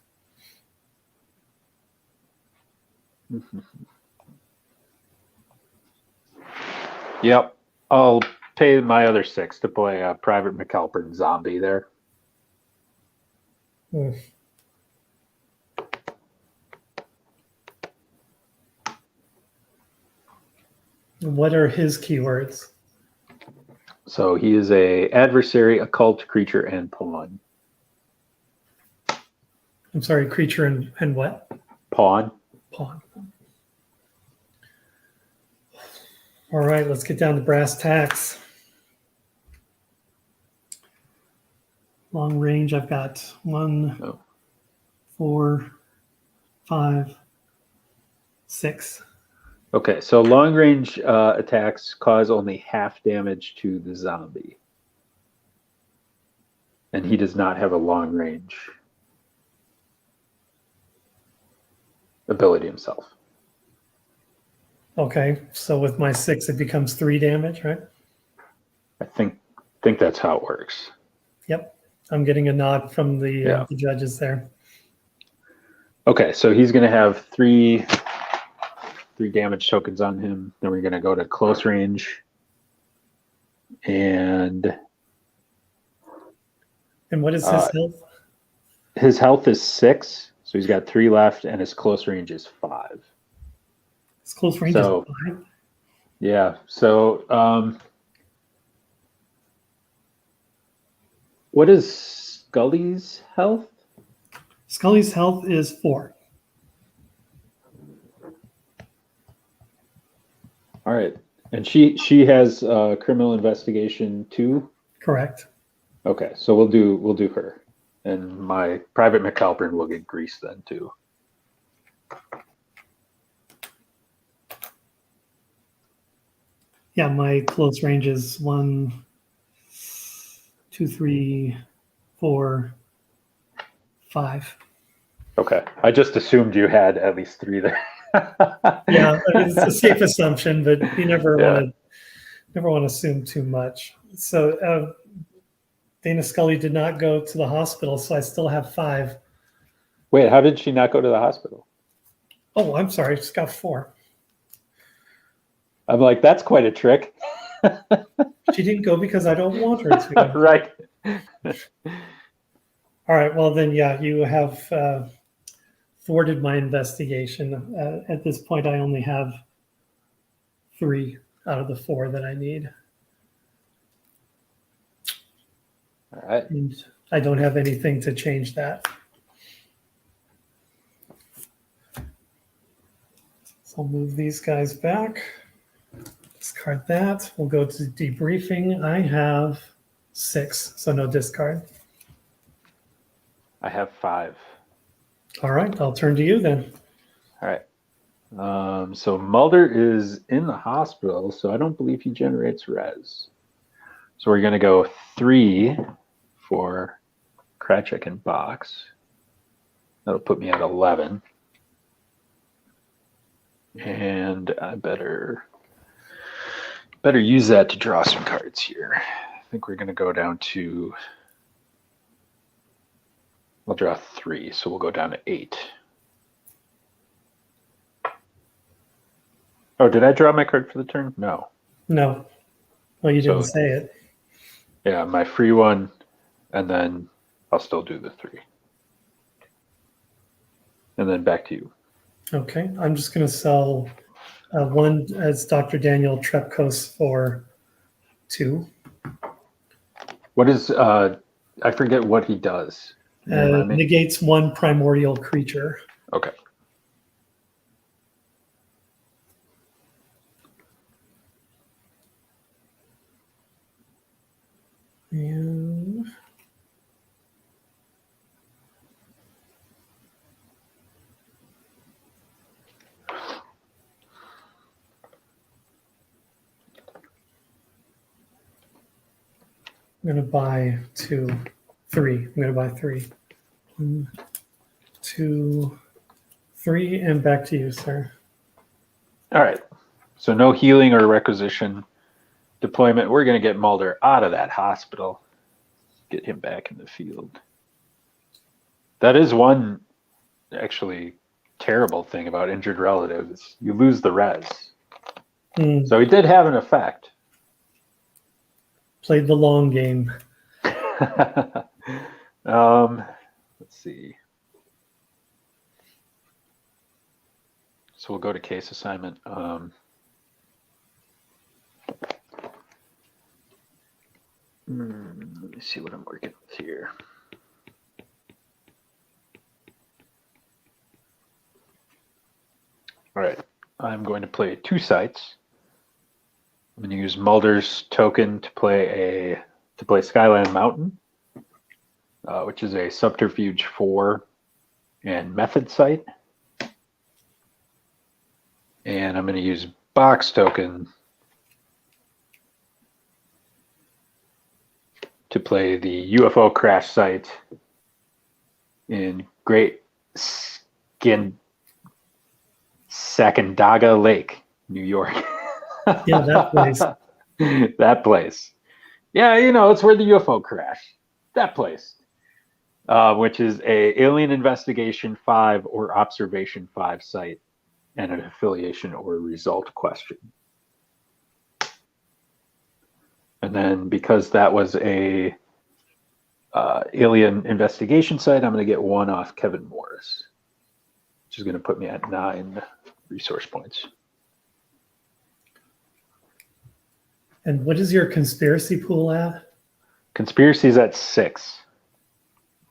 Yep. I'll pay my other 6 to play a Private McAlpin zombie there. What are his keywords? So he is a adversary, occult, creature, and pawn. I'm sorry, creature and what? Pawn. Pawn. All right, let's get down to brass tacks. Long range, I've got 1, 4, 5, 6. Okay, so long range attacks cause only half damage to the zombie. And he does not have a long range ability himself. Okay, so with my 6, it becomes 3 damage, right? I think that's how it works. Yep, I'm getting a nod from the judges there. Okay, so he's going to have 3 damage tokens on him. Then we're going to go to close range. And what is his health? His health is 6, so he's got 3 left, and his close range is 5. His close range is 5? Yeah, so what is Scully's health? Scully's health is 4. All right, and she has criminal investigation 2. Correct. Okay, so we'll do her, and my Private McAlpin will get greased then too. Yeah, my close range is 1, 2, 3, 4, 5. Okay, I just assumed you had at least 3 there. Yeah, I mean, it's a safe assumption, but you never want to assume too much. So Dana Scully did not go to the hospital, so I still have 5 Wait, how did she not go to the hospital? Oh, I'm sorry. It's got 4. I'm like, that's quite a trick. She didn't go because I don't want her to. Right. All right. Well, then, yeah, you have thwarted my investigation. At this point, I only have 3 out of the 4 that I need. All right. And I don't have anything to change that. So I'll move these guys back. Discard that. We'll go to debriefing. I have 6, so no discard. I have 5. All right, I'll turn to you then. All right. So Mulder is in the hospital, so I don't believe he generates res. So we're going to go 3 for Kratchik and Box. That'll put me at 11. And I better use that to draw some cards here. I think we're going to go down to, I'll draw 3, so we'll go down to 8. Oh, did I draw my card for the turn? No. No. Well, you didn't say it. Yeah, my free one, and then I'll still do the 3. And then back to you. Okay, I'm just going to sell one as Dr. Daniel Trepkos for 2. What is, I forget what he does. Negates 1 primordial creature. Okay. And I'm going to buy 3. I'm going to buy 3. 1, 2, 3, and back to you, sir. All right. So no healing or requisition deployment. We're going to get Mulder out of that hospital. Get him back in the field. That is one actually terrible thing about injured relatives. You lose the res. So he did have an effect. Played the long game. Let's see. So we'll go to case assignment. Let me see what I'm working with here. All right, I'm going to play 2 sites. I'm going to use Mulder's token to play Skyland Mountain, which is a Subterfuge 4 and Method site. And I'm going to use Box token to play the UFO crash site in Great Sacandaga Lake, New York. Yeah, that place. That place. Yeah, you know, it's where the UFO crashed. That place. Which is a Alien Investigation 5 or Observation 5 site and an affiliation or result question. And then because that was a Alien Investigation site, I'm going to get 1 off Kevin Morris, which is going to put me at 9 resource points. And what is your conspiracy pool at? Conspiracy's at 6.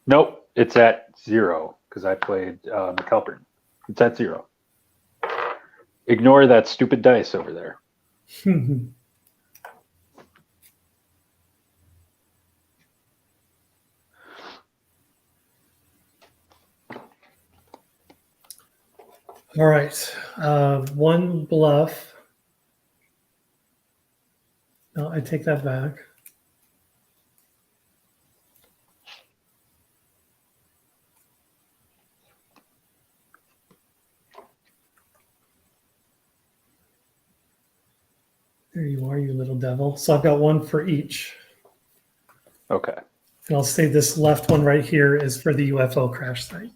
Nope, it's at 0 because I played McAlpin. It's at 0. Ignore that stupid dice over there. All right, 1 bluff. No, I take that back. There you are, you little devil. So I've got 1 for each. Okay. And I'll say this left one right here is for the UFO crash site.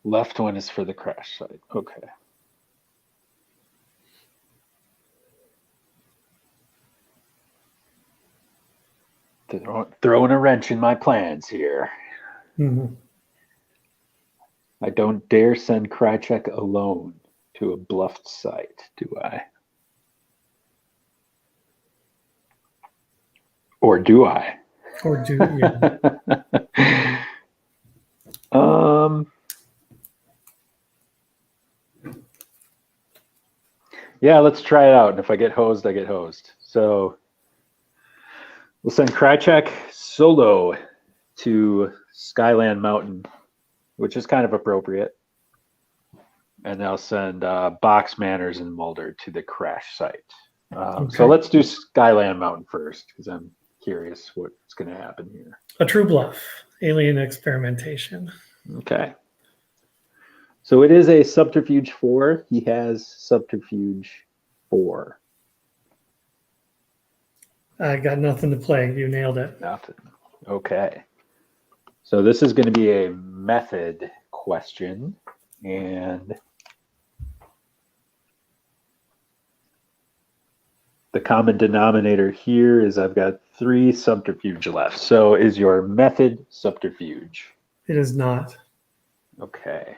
Left one is for the crash site. Okay. Throwing a wrench in my plans here. Mhm. I don't dare send Krychek alone to a bluffed site, do I? Or do I? Or do you? Yeah, let's try it out. And if I get hosed, I get hosed. So we'll send Krychek solo to Skyland Mountain, which is kind of appropriate. And I'll send Box Manners and Mulder to the crash site. So let's do Skyland Mountain first, because I'm curious what's going to happen here. A true bluff. Alien experimentation. Okay. So it is a subterfuge 4. He has subterfuge 4. I got nothing to play. You nailed it. Nothing. Okay. So this is going to be a method question. And the common denominator here is I've got 3 subterfuge left. So is your method subterfuge? It is not. Okay.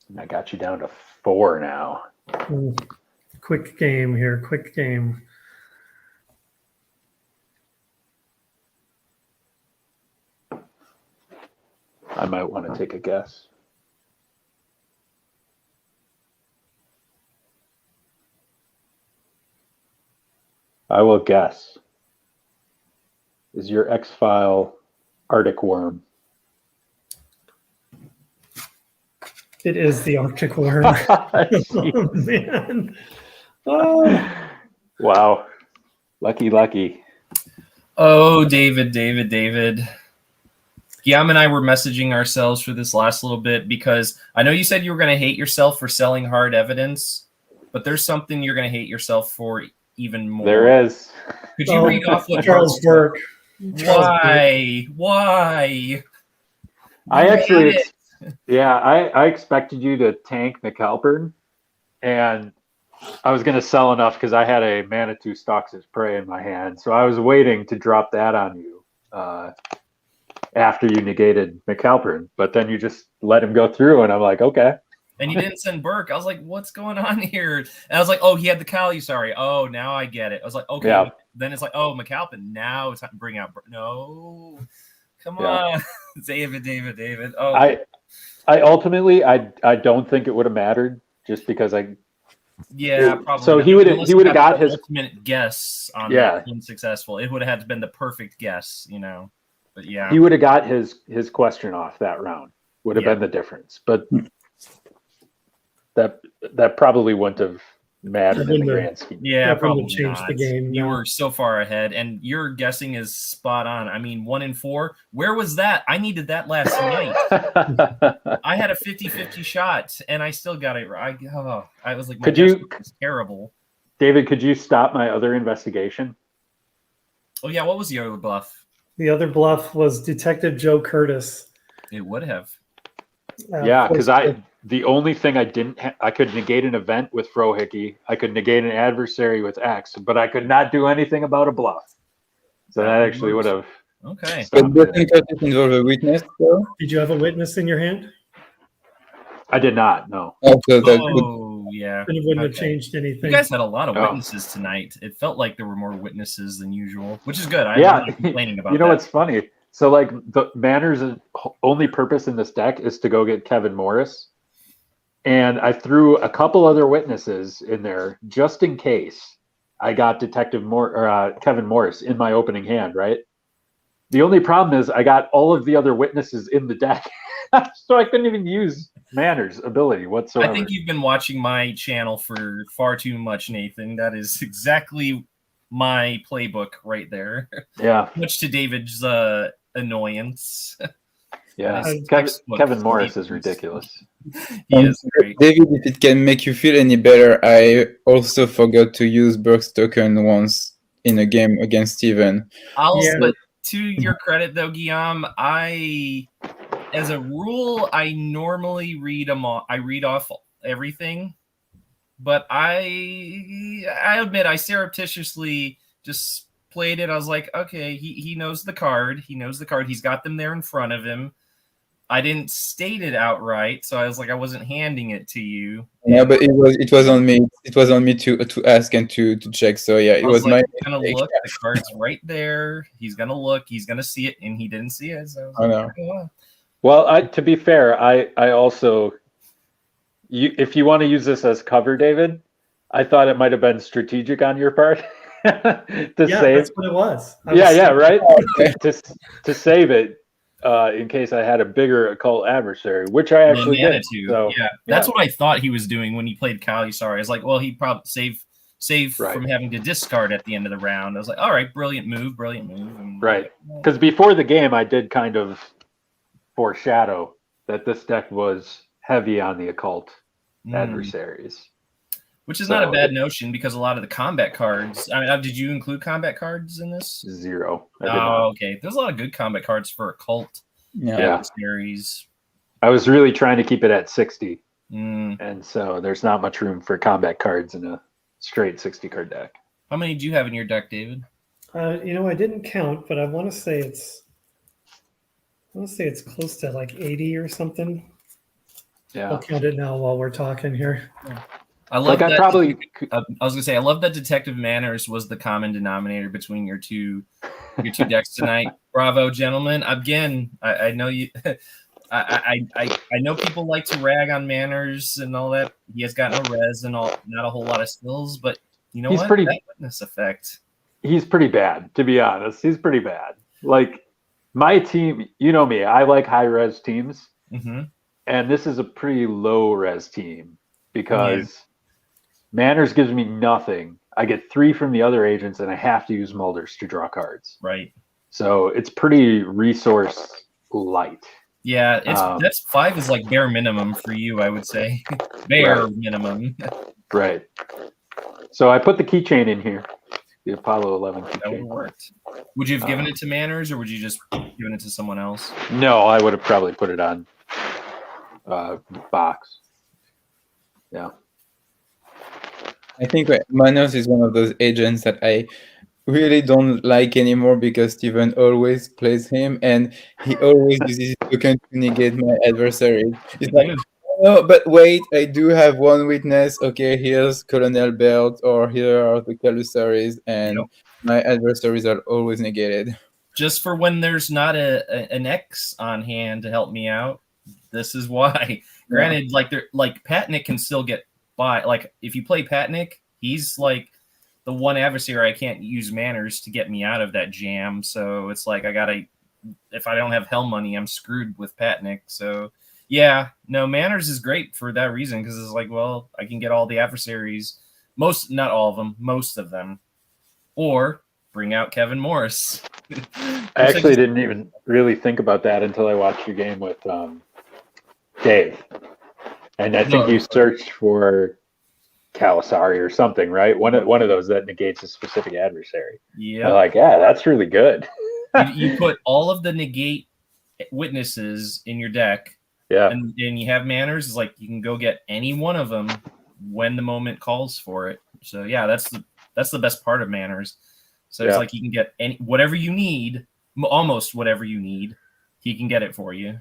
And I got you down to 4 now. Quick game here. Quick game. I might want to take a guess. I will guess. Is your X-File Arctic Worm? It is the Arctic Worm. Oh, man. Oh. Wow. Lucky. Oh, David. Guillaume and I were messaging ourselves for this last little bit because I know you said you were going to hate yourself for selling hard evidence, but there's something you're going to hate yourself for even more. There is. Could you read off what Charles Burke? Why? I actually, I expected you to tank McAlpin, and I was going to sell enough because I had a Manitou Stalks His Prey in my hand. So I was waiting to drop that on you after you negated McAlpin, but then you just let him go through, and I'm like, okay. And you didn't send Burke. I was like, what's going on here? And I was like, oh, he had the Calusari. Oh, now I get it. I was like, okay. Yeah. Then it's like, oh, McAlpin. Now it's time to bring out Burke. No. Come on. David. Oh. I ultimately, I don't think it would have mattered just because probably. So he would have got his ultimate guess on that unsuccessful. It would have been the perfect guess, But yeah, he would have got his question off that round. Would have been the difference, but that probably wouldn't have mattered in the grand scheme. Yeah, probably changed not. The game. You were so far ahead, and your guessing is spot on. I mean, 1 in 4. Where was that? I needed that last night. I had a 50-50 shot, and I still got it right. I was like, was terrible. David, could you stop my other investigation? Oh yeah, what was the other bluff? The other bluff was Detective Joe Curtis. It would have. Because the only thing I could negate an event with Frohickey. I could negate an adversary with X, but I could not do anything about a bluff. So that actually would have. Okay. But doesn't Curtis involve a witness, though? Did you have a witness in your hand? I did not. No. Yeah. And it wouldn't have changed anything. You guys had a lot of witnesses tonight. It felt like there were more witnesses than usual, which is good. I'm not complaining about that. What's funny? So, like, the Manners' only purpose in this deck is to go get Kevin Morris. And I threw a couple other witnesses in there just in case I got Kevin Morris in my opening hand, right? The only problem is I got all of the other witnesses in the deck. So I couldn't even use Manners' ability whatsoever. I think you've been watching my channel for far too much, Nathan. That is exactly my playbook right there. Yeah. Much to David's annoyance. Yeah. Kevin Morris is ridiculous. He is great. David, if it can make you feel any better, I also forgot to use Burke's token once in a game against Steven. But to your credit though, Guillaume, as a rule, I normally read them all. I read off everything, but I admit I surreptitiously just played it. I was like, okay, he knows the card. He knows the card. He's got them there in front of him. I didn't state it outright, so I was like, I wasn't handing it to you. Yeah, but it was on me. It was on me to ask and to check. So yeah, it was like, my. Gonna look. The card's right there. He's gonna look. He's gonna see it, and he didn't see it. So I was like, oh. Well, to be fair, I also, if you want to use this as cover, David, I thought it might have been strategic on your part to save. That's what it was. Right. to save it. In case I had a bigger occult adversary, which I actually did. So, that's what I thought he was doing when he played Calusari. I was like, well, he probably save from having to discard at the end of the round. I was like, all right, brilliant move. And right. Because before the game, I did kind of foreshadow that this deck was heavy on the occult adversaries. Which is not a bad notion because a lot of the combat cards. I mean, did you include combat cards in this? 0. Okay. There's a lot of good combat cards for occult series. I was really trying to keep it at 60, and so there's not much room for combat cards in a straight 60 card deck. How many do you have in your deck, David? I didn't count, but I want to say it's close to like 80 or something. Yeah, I'll count it now while we're talking here. Yeah. I love that. I was gonna say I love that Detective Manners was the common denominator between your two decks tonight. Bravo, gentlemen! Again, I know you. I know people like to rag on Manners and all that. He has got no res and not a whole lot of skills, but you know that witness effect. He's pretty bad, to be honest. He's pretty bad. Like my team, you know me. I like high res teams, and this is a pretty low res team because. Manners gives me nothing. I get 3 from the other agents, and I have to use Mulders to draw cards. Right. So it's pretty resource light. Yeah, that's 5 is like bare minimum for you, I would say. Bare minimum. Right. So I put the keychain in here, the Apollo 11 keychain. That would have worked. Would you have given it to Manners, or would you just given it to someone else? No, I would have probably put it on box. Yeah. I think Manos is one of those agents that I really don't like anymore because Steven always plays him and he always uses his token to negate my adversary. It's like, no, but wait, I do have one witness. Okay, here's Colonel Belt or here are the Calusaries and my adversaries are always negated. Just for when there's not an X on hand to help me out. This is why. Granted, like Patnick can still get by. Like if you play Patnick, he's like the one adversary I can't use Manners to get me out of that jam. So it's like if I don't have hell money, I'm screwed with Patnick. So yeah, no, Manners is great for that reason because it's like, well, I can get all the adversaries, not all of them, most of them, or bring out Kevin Morris. I actually didn't even really think about that until I watched your game with Dave. And I think you searched for Calusari or something, right? One of those that negates a specific adversary. Yeah. Like, that's really good. you put all of the negate witnesses in your deck. Yeah. And you have Manners. It's like you can go get any one of them when the moment calls for it. So yeah, that's the best part of Manners. So it's like you can get whatever you need, almost whatever you need, he can get it for you.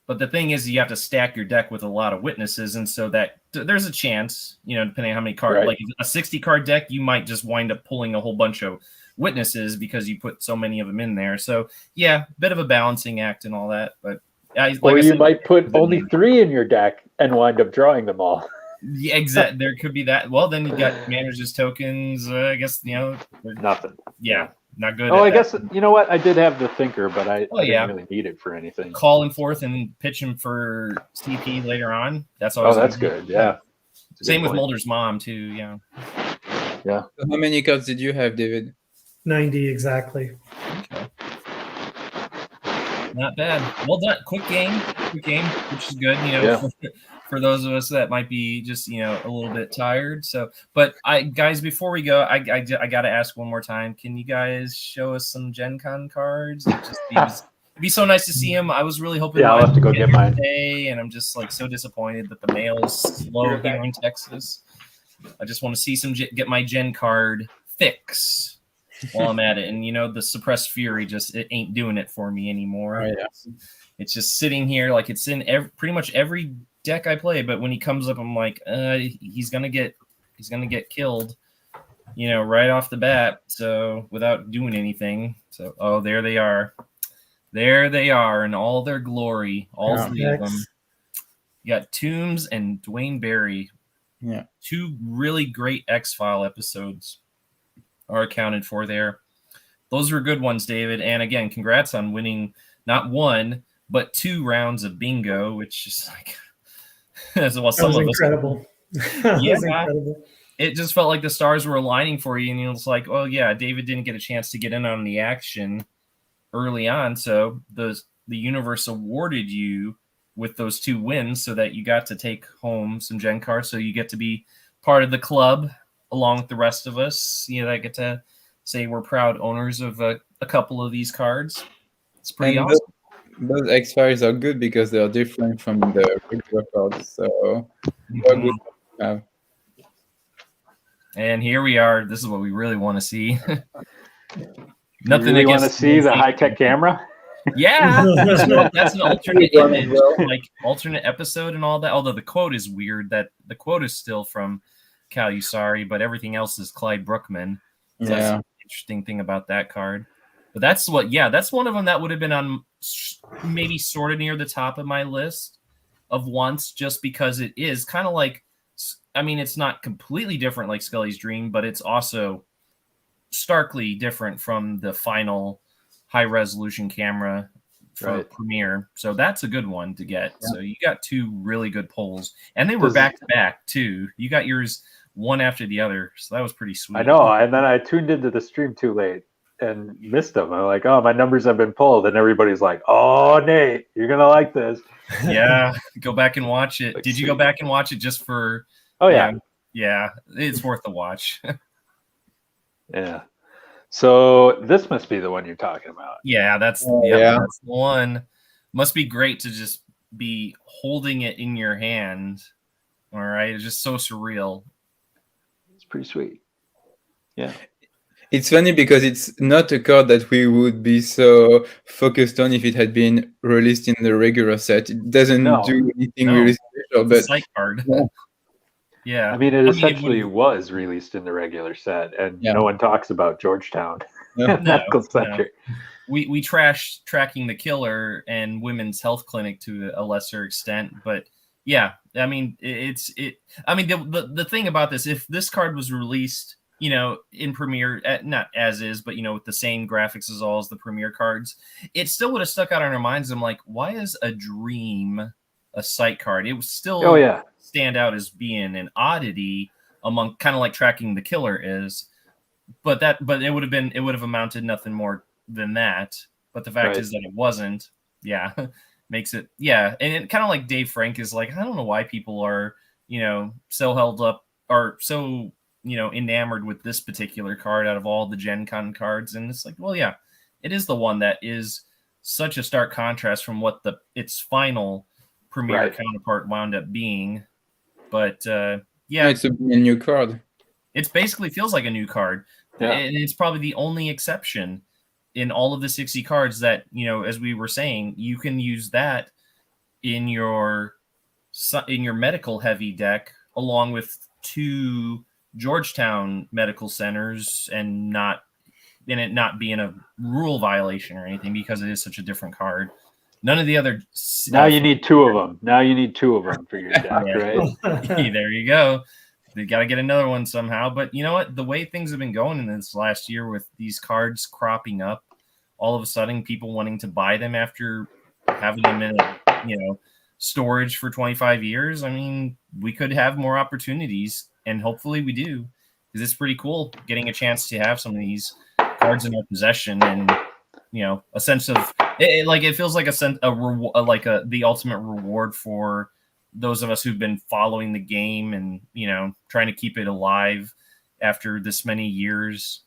But the thing is, you have to stack your deck with a lot of witnesses, and so that there's a chance, depending on how many cards. Right. Like a 60-card deck, you might just wind up pulling a whole bunch of witnesses because you put so many of them in there. So yeah, bit of a balancing act and all that. But or you might put only 3 in your deck and wind up drawing them all. Yeah, exactly. There could be that. Well, then you got Manners' tokens. I guess nothing. Yeah. Not good. Oh, I guess you know what? I did have the thinker, but I didn't really need it for anything. Calling forth and pitch him for CP later on. That's always that's good. Yeah. Same with Mulder's mom too. Yeah. Yeah. So how many cards did you have, David? 90 exactly. Okay. Not bad. Well done. Quick game, which is good. For those of us that might be just a little bit tired. So, but guys, before we go, I got to ask one more time. Can you guys show us some Gen Con cards? It'd be so nice to see them. I was really hoping. Yeah, I'll have to go get mine today, and I'm just like so disappointed that the mail is slow here in Texas. I just want to see get my Gen card fix while I'm at it. And the suppressed fury it ain't doing it for me anymore. Oh, yeah. It's just sitting here like it's in pretty much every deck I play, but when he comes up, I'm like, he's gonna get killed, right off the bat. So without doing anything. So there they are in all their glory, all three of them. You got Toombs and Dwayne Barry. Yeah, 2 really great X-File episodes are accounted for there. Those were good ones, David. And again, congrats on winning not 1 but 2 rounds of bingo, which is like that was incredible. That was incredible. It just felt like the stars were aligning for you, and it's like, oh yeah, David didn't get a chance to get in on the action early on, so the universe awarded you with those 2 wins so that you got to take home some Gen cards, so you get to be part of the club along with the rest of us. I get to say we're proud owners of a couple of these cards. It's pretty awesome. Those X-Files are good because they are different from the regular cards, so they're good to have. And here we are. This is what we really want to see. Nothing you really want to see the high-tech camera? Yeah, that's an alternate image, like alternate episode and all that. Although the quote is weird. That the quote is still from Cal Usari, but everything else is Clyde Brookman. So that's an interesting thing about that card. But that's one of them that would have been on maybe sort of near the top of my list of wants, just because it is kind of like, I mean, it's not completely different like Scully's Dream, but it's also starkly different from the final high resolution camera for Premiere. So that's a good one to get. Yeah. So you got 2 really good polls, and they were back to back too. You got yours one after the other. So that was pretty sweet. I know. And then I tuned into the stream too late and missed them. I'm like, oh, my numbers have been pulled. And everybody's like, oh, Nate, you're going to like this. Yeah. Go back and watch it. Did you go back and watch it just for? Oh, yeah. Yeah. It's worth a watch. Yeah. So this must be the one you're talking about. Yeah, that's the one. Must be great to just be holding it in your hand. All right, it's just so surreal. It's pretty sweet. Yeah. It's funny because it's not a card that we would be so focused on if it had been released in the regular set. It doesn't do anything really special, but it's a sight card. Yeah. I mean, it essentially was released in the regular set, and no one talks about Georgetown. Medical Center. We trash Tracking the Killer and Women's Health Clinic to a lesser extent, but yeah, I mean, I mean, the thing about this, if this card was released, in Premiere, not as is, but with the same graphics as all as the Premiere cards, it still would have stuck out in our minds. I'm like, why is a Dream a sight card? It was still stand out as being an oddity among, kind of like Tracking the Killer is, but it would have amounted nothing more than that. But the fact is that it wasn't. Yeah, makes it. Yeah, and it kind of like Dave Frank is like, I don't know why people are so held up or so enamored with this particular card out of all the Gen Con cards, and it's like, well, yeah, it is the one that is such a stark contrast from what its final Premiere counterpart wound up being. But it's a new card. It basically feels like a new card, and it's probably the only exception in all of the 60 cards that as we were saying, you can use that in your medical heavy deck along with 2 Georgetown medical centers, and it not being a rule violation or anything, because it is such a different card. None of the other. Now you need 2 of them. Now you need 2 of them for your deck, right? There you go. They got to get another one somehow. But you know what? The way things have been going in this last year with these cards cropping up, all of a sudden people wanting to buy them after having them in storage for 25 years. I mean, we could have more opportunities, and hopefully we do, because it's pretty cool getting a chance to have some of these cards in our possession, and a sense of it feels like the ultimate reward for those of us who've been following the game and trying to keep it alive after this many years.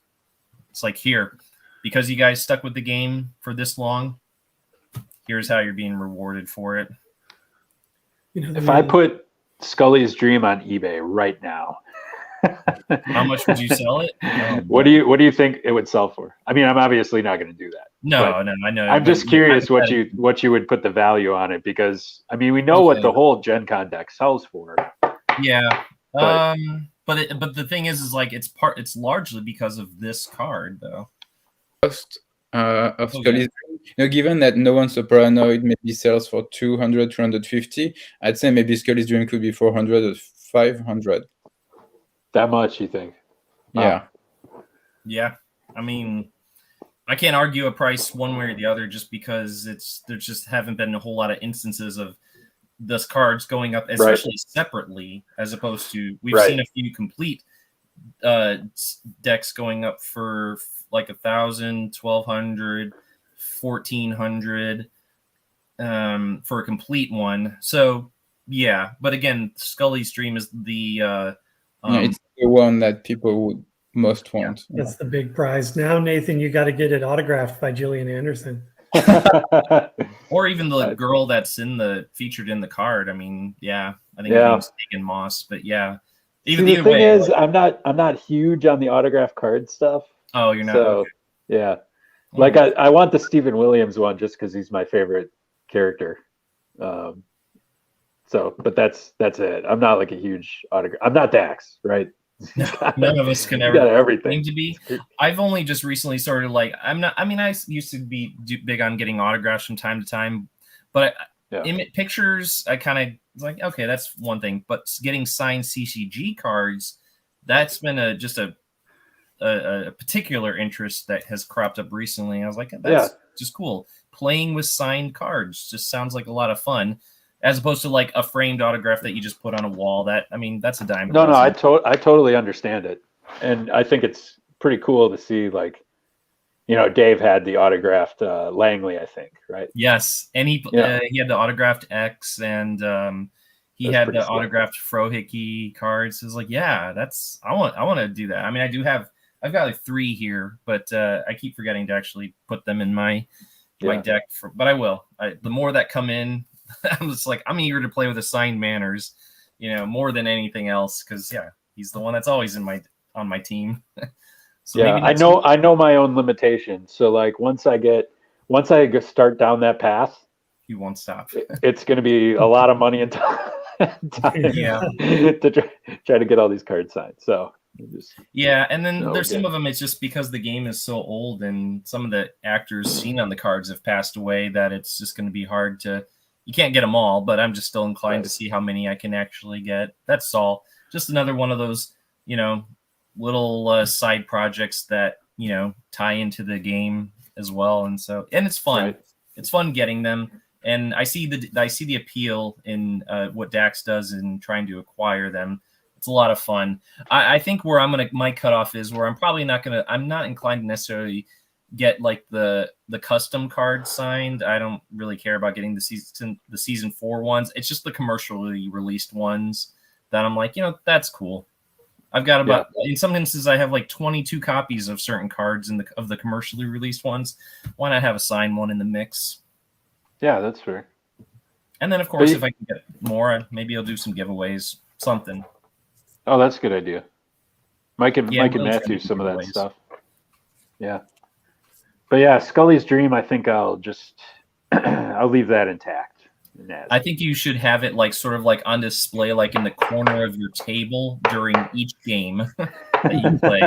It's like, here, because you guys stuck with the game for this long, here's how you're being rewarded for it. If I put Scully's Dream on eBay right now, how much would you sell it? What do you think it would sell for? I mean, I'm obviously not going to do that. No, I know. I'm just curious what you would put the value on it, because I mean, we know what the whole Gen Con deck sells for. Yeah. But the thing is like it's largely because of this card though. Cost of Scully's Dream. Given that No One's So Paranoid maybe sells for 200, 250, I'd say maybe Scully's Dream could be 400 or 500. That much, you think? Yeah. Yeah. I mean, I can't argue a price one way or the other, just because there just haven't been a whole lot of instances of this cards going up, especially separately, as opposed to we've seen a few complete decks going up for like 1,000, 1,200, 1,400 for a complete one. So yeah, but again, Scully's Dream is the it's the one that people would most want. Yeah, that's the big prize. Now, Nathan, you got to get it autographed by Gillian Anderson. Or even the girl that's featured in the card. I mean, I think her name's Megan Moss, but yeah. The thing is, I'm not huge on the autograph card stuff. Oh, you're not. So yeah, like I want the Stephen Williams one just because he's my favorite character. But that's it. I'm not like a huge autograph. I'm not Dax, right? None of us can ever everything to be. I've only just recently started I used to be big on getting autographs from time to time, but pictures, I kind of was like, okay, that's one thing, but getting signed CCG cards, that's been just a particular interest that has cropped up recently. I was like, that's just cool. Playing with signed cards just sounds like a lot of fun, as opposed to like a framed autograph that you just put on a wall. That's a dime. No, I totally understand it. And I think it's pretty cool to see, like, Dave had the autographed Langley, I think, right? Yes. And he had the autographed X, and he had the autographed Frohickey cards. It was like, I want to do that. I mean, I've got like 3 here, but I keep forgetting to actually put them in my deck. But I will. The more that come in, I'm just like, I'm eager to play with assigned manners, more than anything else, because he's the one that's always on my team. So I know my own limitations. So like once I start down that path, you won't stop. It's going to be a lot of money and time to try to get all these cards signed. So and then there's some of them. It's just because the game is so old and some of the actors seen on the cards have passed away that it's just going to be hard to. You can't get them all, but I'm just still inclined to see how many I can actually get. That's all. Just another one of those, little side projects that, tie into the game as well. And it's fun. Right. It's fun getting them. And I see the appeal in what Dax does in trying to acquire them. It's a lot of fun. I think where my cutoff is where I'm not inclined to necessarily get like the custom card signed. I don't really care about getting the season 4 ones. It's just the commercially released ones that I'm like, that's cool. I've got in some instances I have like 22 copies of certain cards of the commercially released ones. Why not have a signed one in the mix? Yeah, that's fair. And then of course, if I can get more, maybe I'll do some giveaways, something. Oh, that's a good idea. Mike and Matthew, some of that stuff. Yeah. But Scully's Dream, I think I'll leave that intact. I think you should have it like sort of like on display, like in the corner of your table during each game that you play.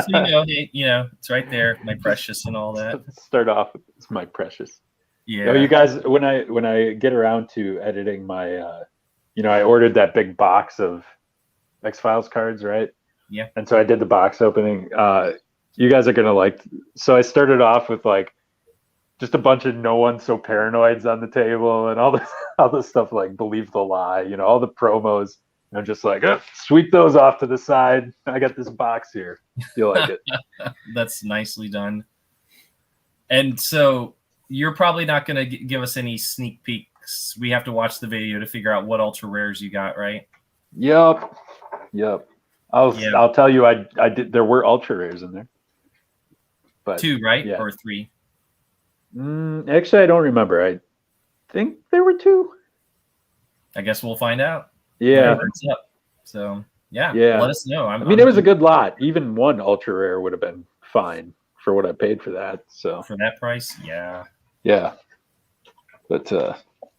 So it's right there, my precious and all that. Start off with it's my precious. Yeah. You guys, when I get around to editing my, I ordered that big box of X-Files cards, right? Yeah. And so I did the box opening. You guys are gonna so I started off with like just a bunch of No One's So Paranoids on the table and all this stuff like Believe the Lie, all the promos. And I'm just like, sweep those off to the side. I got this box here. Feel like it. That's nicely done. And so you're probably not going to give us any sneak peeks. We have to watch the video to figure out what ultra rares you got, right? Yep. Yeah. I'll tell you, I did. There were ultra rares in there, but 2, right? yeah. Or 3? Actually, I don't remember. I think there were 2. I guess we'll find out. Yeah. Whenever it's up. So yeah, let us know. I mean, it was a good lot. Even 1 ultra rare would have been fine for what I paid for that. So for that price, yeah. But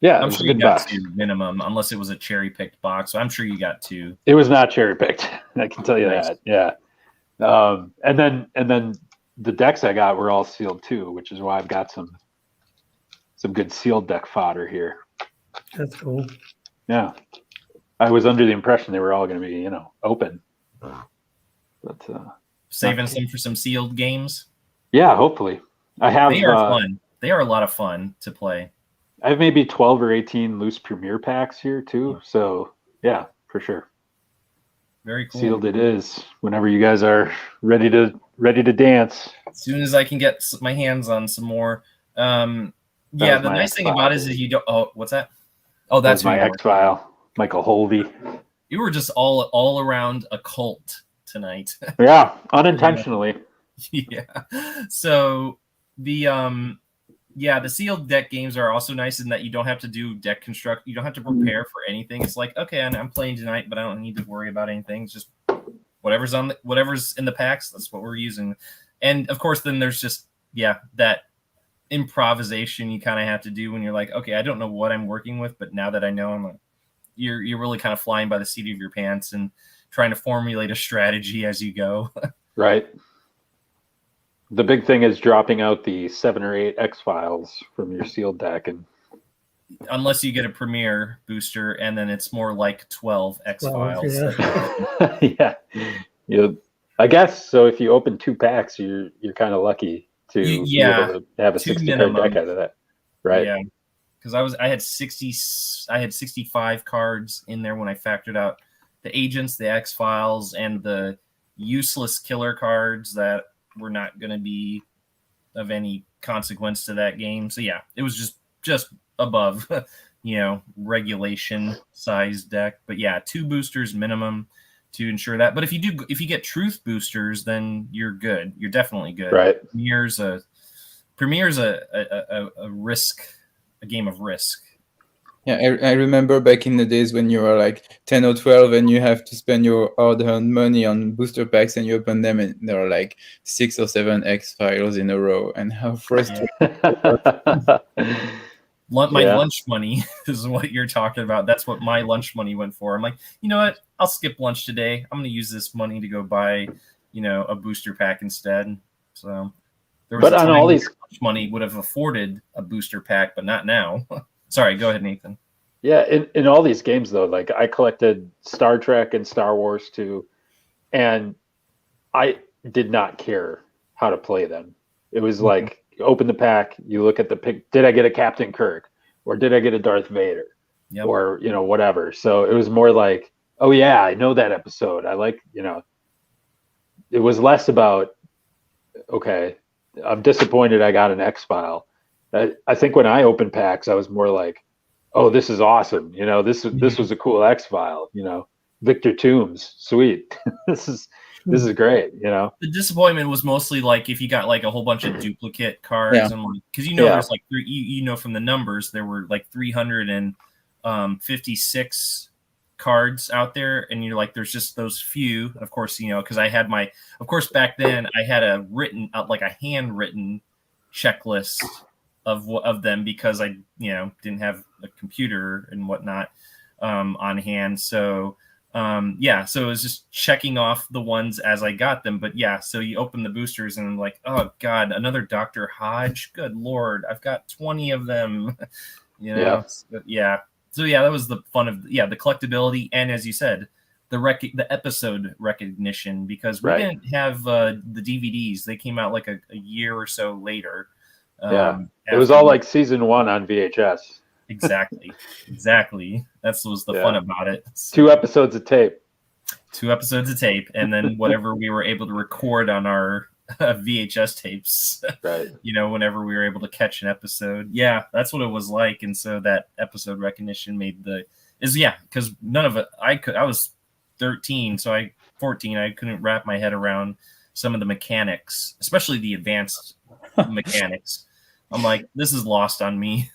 yeah, I'm it was sure a you good got box. 2 minimum, unless it was a cherry picked box. So I'm sure you got 2. It was not cherry picked. I can tell you Nice. that. Yeah. And then the decks I got were all sealed too, which is why I've got some good sealed deck fodder here. That's cool. Yeah. I was under the impression they were all going to be, open. But Saving some for some sealed games. yeah, hopefully. I have. They are fun. They are a lot of fun to play. I have maybe 12 or 18 loose Premier packs here too. So yeah, for sure. Very cool. Sealed it is. Whenever you guys are ready to dance. As soon as I can get my hands on some more. Yeah, the nice thing about it is you don't. Oh, what's that? Oh, that's my X-File, Michael Holvey. You were just all around a cult tonight. Yeah, unintentionally. Yeah. So the sealed deck games are also nice in that you don't have to do deck construct. You don't have to prepare for anything. It's like, okay, I'm playing tonight, but I don't need to worry about anything. It's just whatever's in the packs. That's what we're using. And of course, then there's just that improvisation you kind of have to do when you're like, okay, I don't know what I'm working with, but now that I know, I'm like, you're really kind of flying by the seat of your pants and trying to formulate a strategy as you go. Right. The big thing is dropping out the 7 or 8 X-Files from your sealed deck, and unless you get a Premier booster, and then it's more like 12 X-Files. Yeah. I guess so. If you open 2 packs, you're kind of lucky to be able to have a 60-card deck out of that, right? Yeah, because I had 65 cards in there when I factored out the agents, the X-Files, and the useless killer cards that were not going to be of any consequence to that game. So yeah, it was just above, regulation size deck. But yeah, 2 boosters minimum to ensure that. But if you get truth boosters, then you're good. You're definitely good. Right. Premier's a risk, a game of risk. Yeah, I remember back in the days when you were like 10 or 12 and you have to spend your hard-earned money on booster packs and you open them and there are like 6 or 7 X-Files in a row, and how frustrating. My lunch money is what you're talking about. That's what my lunch money went for. I'm like, you know what? I'll skip lunch today. I'm going to use this money to go buy, a booster pack instead. So there was on all these lunch money would have afforded a booster pack, but not now. Sorry, go ahead, Nathan. Yeah, in all these games though, like I collected Star Trek and Star Wars too, and I did not care how to play them. It was like, you open the pack, you look at the pick. Did I get a Captain Kirk, or did I get a Darth Vader, or whatever? So it was more like, oh yeah, I know that episode. I like, it was less about, okay, I'm disappointed I got an X-File. I think when I opened packs, I was more like, oh, this is awesome. This was a cool X-File. Victor Toombs, sweet. This is great. The disappointment was mostly like if you got like a whole bunch of duplicate cards, and because there's like from the numbers there were like 356 cards out there, and you're like, there's just those few. Of course, because I had back then I had a handwritten checklist of them because I didn't have a computer and whatnot on hand. So so it was just checking off the ones as I got them. But so you open the boosters and I'm like, oh god, another Dr. Hodge. Good lord, I've got 20 of them. So that was the fun of the collectability, and as you said, the episode recognition, because we didn't have the DVDs. They came out like a year or so later. It was all like season 1 on VHS. Exactly. That was the fun about it. So, 2 episodes of tape. 2 episodes of tape, and then whatever we were able to record on our VHS tapes. Right. Whenever we were able to catch an episode. Yeah, that's what it was like. And so that episode recognition because none of it, I was 13, 14, I couldn't wrap my head around some of the mechanics, especially the advanced mechanics. I'm like, this is lost on me.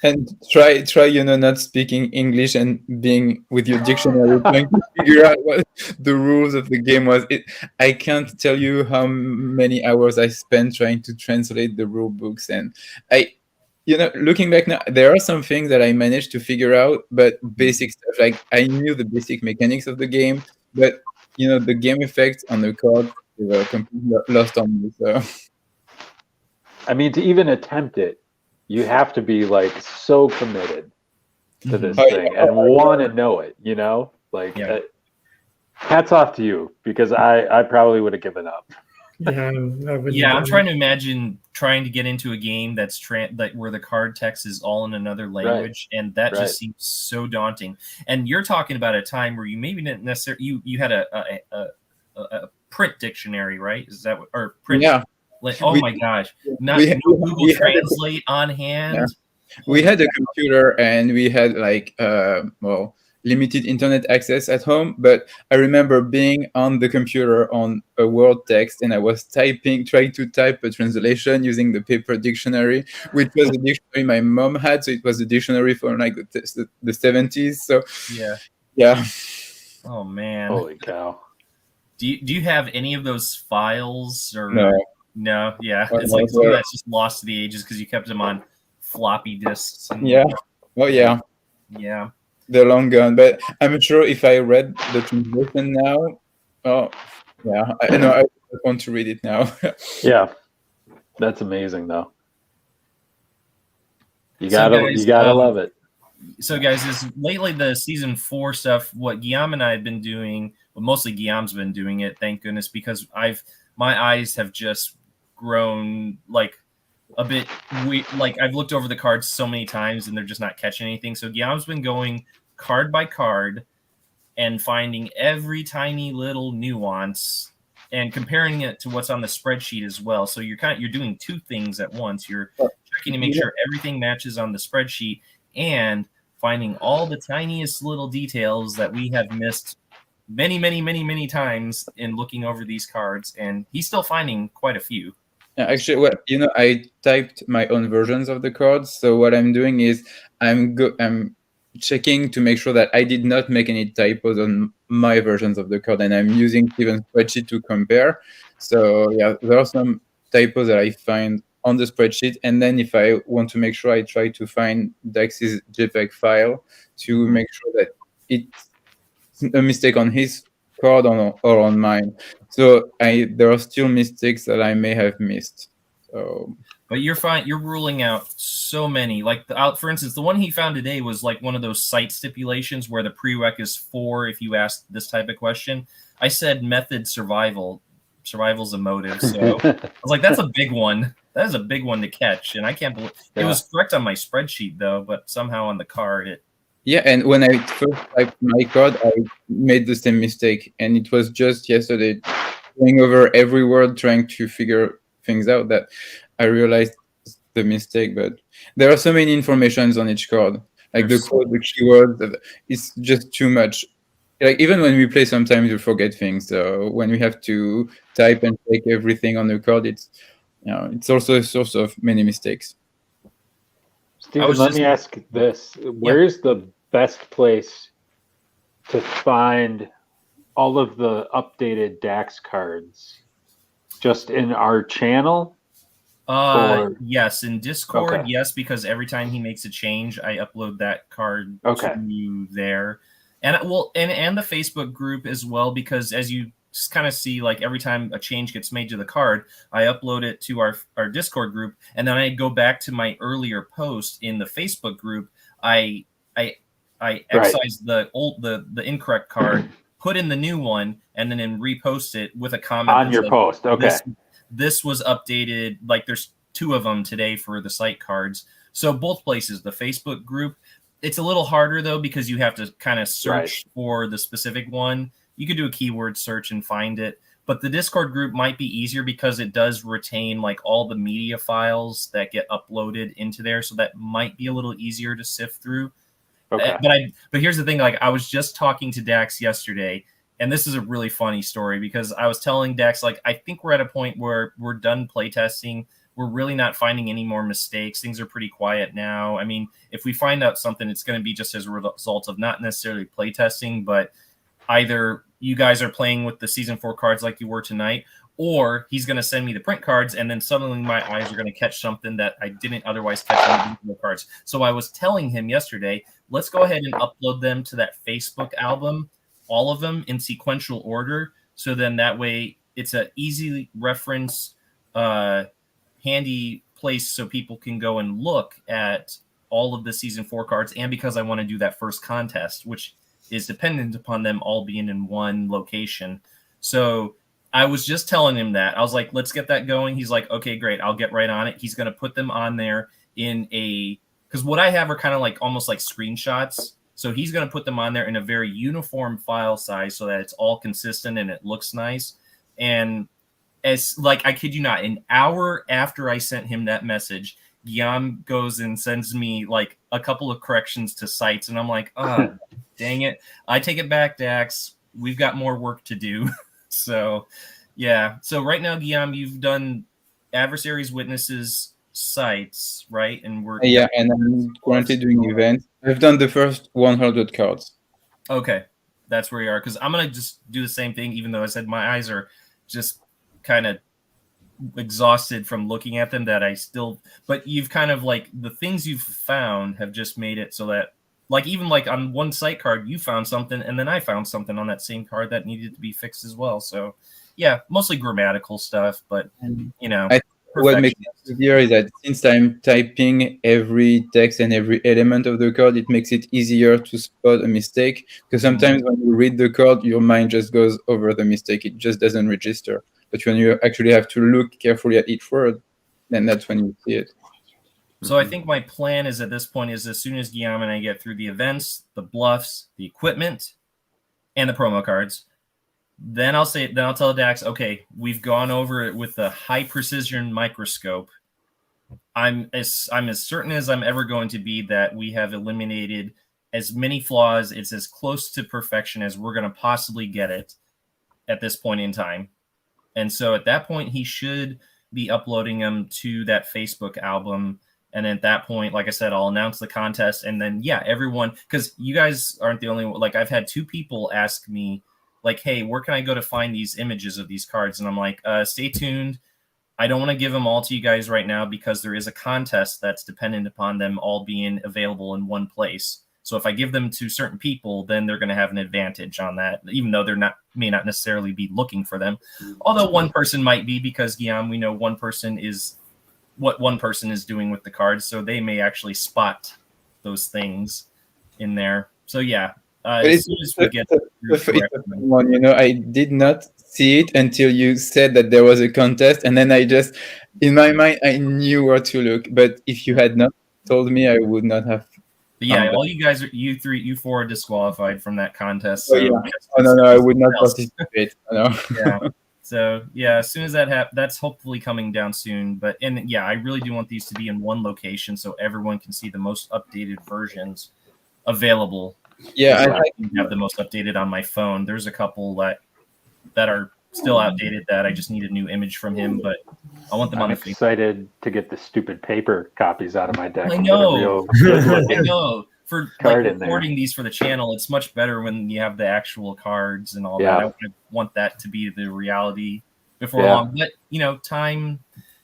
And try not speaking English and being with your dictionary trying to figure out what the rules of the game was. I can't tell you how many hours I spent trying to translate the rule books, and looking back now, there are some things that I managed to figure out, but basic stuff, like I knew the basic mechanics of the game, but the game effects on the card, they were completely lost on me. So I mean, to even attempt it, you have to be like so committed to this thing and want to know it, hats off to you, because I probably would have given up. I'm trying to imagine trying to get into a game that's where the card text is all in another language, right. And that just seems so daunting. And you're talking about a time where you maybe didn't necessarily you had a print dictionary, right? Is that or print? Yeah. My gosh! Not Google Translate on hand. Yeah. We had a computer and we had limited internet access at home, but I remember being on the computer on a word text, and I was trying to type a translation using the paper dictionary, which was a dictionary my mom had, so it was a dictionary from like the 70s. So yeah. Oh man! Holy cow! Do you have any of those files or No, yeah, it's like something that's just lost to the ages because you kept them on floppy disks. Yeah. They're long gone, but I'm sure if I read the translation now, I want to read it now. Yeah, that's amazing though. You gotta love it. So guys, lately the season 4 stuff, what Guillaume and I have been doing, well, mostly Guillaume's been doing it, thank goodness, because my eyes have just grown like a bit. I've looked over the cards so many times and they're just not catching anything. So Guillaume's been going card by card and finding every tiny little nuance and comparing it to what's on the spreadsheet as well. So you're doing two things at once. You're checking to make sure everything matches on the spreadsheet and finding all the tiniest little details that we have missed many, many, many, many times in looking over these cards. And he's still finding quite a few. Actually, I typed my own versions of the cards. So what I'm doing is I'm checking to make sure that I did not make any typos on my versions of the card, and I'm using Steven's spreadsheet to compare. So yeah, there are some typos that I find on the spreadsheet, and then if I want to make sure, I try to find Dax's JPEG file to make sure that it's a mistake on his card or on mine. So there are still mistakes that I may have missed. So, but you're fine. You're ruling out so many. Like for instance, the one he found today was like one of those site stipulations where the prereq is 4 if you ask this type of question. I said method survival's a motive. So I was like, that's a big one. That is a big one to catch, and I can't believe it was correct on my spreadsheet though, but somehow on the card it. Yeah, and when I first typed my card, I made the same mistake, and it was just yesterday, going over every word, trying to figure things out, that I realized the mistake. But there are so many informations on each card, like the code, the keywords. It's just too much. Like even when we play, sometimes we forget things. So when we have to type and take everything on the card, it's also a source of many mistakes. Steven, let me ask this. Where's the best place to find all of the updated Dax cards? Just in our channel? Yes, in Discord, yes, because every time he makes a change, I upload that card to you there. And and the Facebook group as well, because as you kind of see, like every time a change gets made to the card, I upload it to our Discord group, and then I go back to my earlier post in the Facebook group. I excise the incorrect card, put in the new one, and then repost it with a comment on your post. Okay, this was updated. Like there's 2 of them today for the site cards. So both places, the Facebook group. It's a little harder though because you have to kind of search for the specific one. You could do a keyword search and find it, but the Discord group might be easier because it does retain like all the media files that get uploaded into there. So that might be a little easier to sift through. Okay. But here's the thing, like I was just talking to Dax yesterday, and this is a really funny story because I was telling Dax, like, I think we're at a point where we're done playtesting. We're really not finding any more mistakes. Things are pretty quiet now. I mean, if we find out something, it's going to be just as a result of not necessarily playtesting, but either you guys are playing with the season 4 cards like you were tonight, or he's going to send me the print cards, and then suddenly my eyes are going to catch something that I didn't otherwise catch on the cards. So I was telling him yesterday, let's go ahead and upload them to that Facebook album, all of them in sequential order. So then that way it's an easy reference, handy place so people can go and look at all of the season 4 cards. And because I want to do that first contest, which is dependent upon them all being in one location. So I was just telling him that. I was like, let's get that going. He's like, okay, great. I'll get right on it. He's going to put them on there in a, because what I have are kind of like almost like screenshots. So he's going to put them on there in a very uniform file size so that it's all consistent and it looks nice. And as like, I kid you not, an hour after I sent him that message, Guillaume goes and sends me like a couple of corrections to sites. And I'm like, oh, dang it. I take it back, Dax. We've got more work to do. So, yeah. So right now, Guillaume, you've done adversaries, witnesses, sites, right? And we're and I'm currently doing events. I've done the first 100 cards. Okay, that's where you are. Because I'm gonna just do the same thing, even though I said my eyes are just kind of exhausted from looking at them. That I still, but you've kind of like the things you've found have just made it so that. Like even like on one site card, you found something, and then I found something on that same card that needed to be fixed as well. So, yeah, mostly grammatical stuff, but you know, what makes it easier is that since I'm typing every text and every element of the card, it makes it easier to spot a mistake. Because sometimes when you read the card, your mind just goes over the mistake; it just doesn't register. But when you actually have to look carefully at each word, then that's when you see it. So I think my plan is at this point is as soon as Guillaume and I get through the events, the bluffs, the equipment, and the promo cards, then I'll tell Dax, okay, we've gone over it with the high precision microscope. I'm as certain as I'm ever going to be that we have eliminated as many flaws. It's as close to perfection as we're going to possibly get it at this point in time. And so at that point, he should be uploading them to that Facebook album. And at that point, like I said, I'll announce the contest. And then, yeah, everyone, because you guys aren't the only one. Like, I've had 2 people ask me, like, hey, where can I go to find these images of these cards? And I'm like, stay tuned. I don't want to give them all to you guys right now because there is a contest that's dependent upon them all being available in one place. So if I give them to certain people, then they're going to have an advantage on that, even though may not necessarily be looking for them. Although one person might be, because, Guillaume, we know one person is what one person is doing with the cards, so they may actually spot those things in there. So yeah, as soon as we get one, you know, I did not see it until you said that there was a contest, and then I just, in my mind, I knew where to look. But if you had not told me, I would not have. But yeah, all you guys, you 4 are disqualified from that contest. So, oh, yeah. No, I would not participate. No. Yeah. So yeah, as soon as that happens, that's hopefully coming down soon. But yeah, I really do want these to be in one location so everyone can see the most updated versions available. Yeah, I have the most updated on my phone. There's a couple that are still outdated that I just need a new image from him, but I want them on the Facebook. Excited to get the stupid paper copies out of my deck. I know. I know. For like recording these for the channel, it's much better when you have the actual cards and all that. I want that to be the reality before long. But you know, time.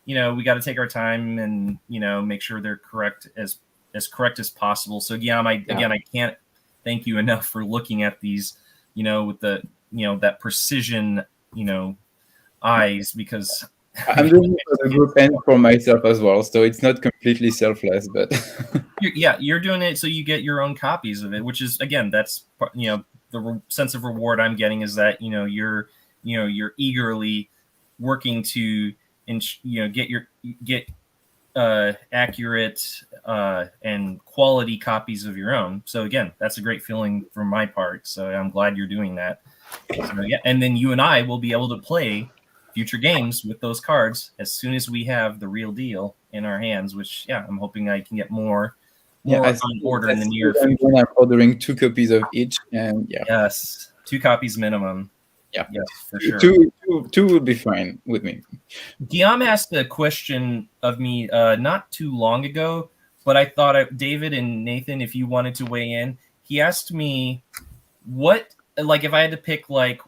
You know, we got to take our time and make sure they're correct as correct as possible. So Guillaume, I can't thank you enough for looking at these. With the that precision. Eyes, because I'm doing it for the group and for myself as well, so it's not completely selfless, but you're doing it so you get your own copies of it, which is, again, that's the sense of reward I'm getting is that you're eagerly working to get accurate and quality copies of your own. So again, that's a great feeling from my part. So I'm glad you're doing that. So yeah, and then you and I will be able to play future games with those cards as soon as we have the real deal in our hands. Which I'm hoping I can get more on order in the near future. I'm ordering 2 copies of each, and Yes, 2 copies minimum. Yeah, yes, for sure. Two would be fine with me. Guillaume asked a question of me not too long ago, but I thought David and Nathan, if you wanted to weigh in, he asked me what, like, if I had to pick like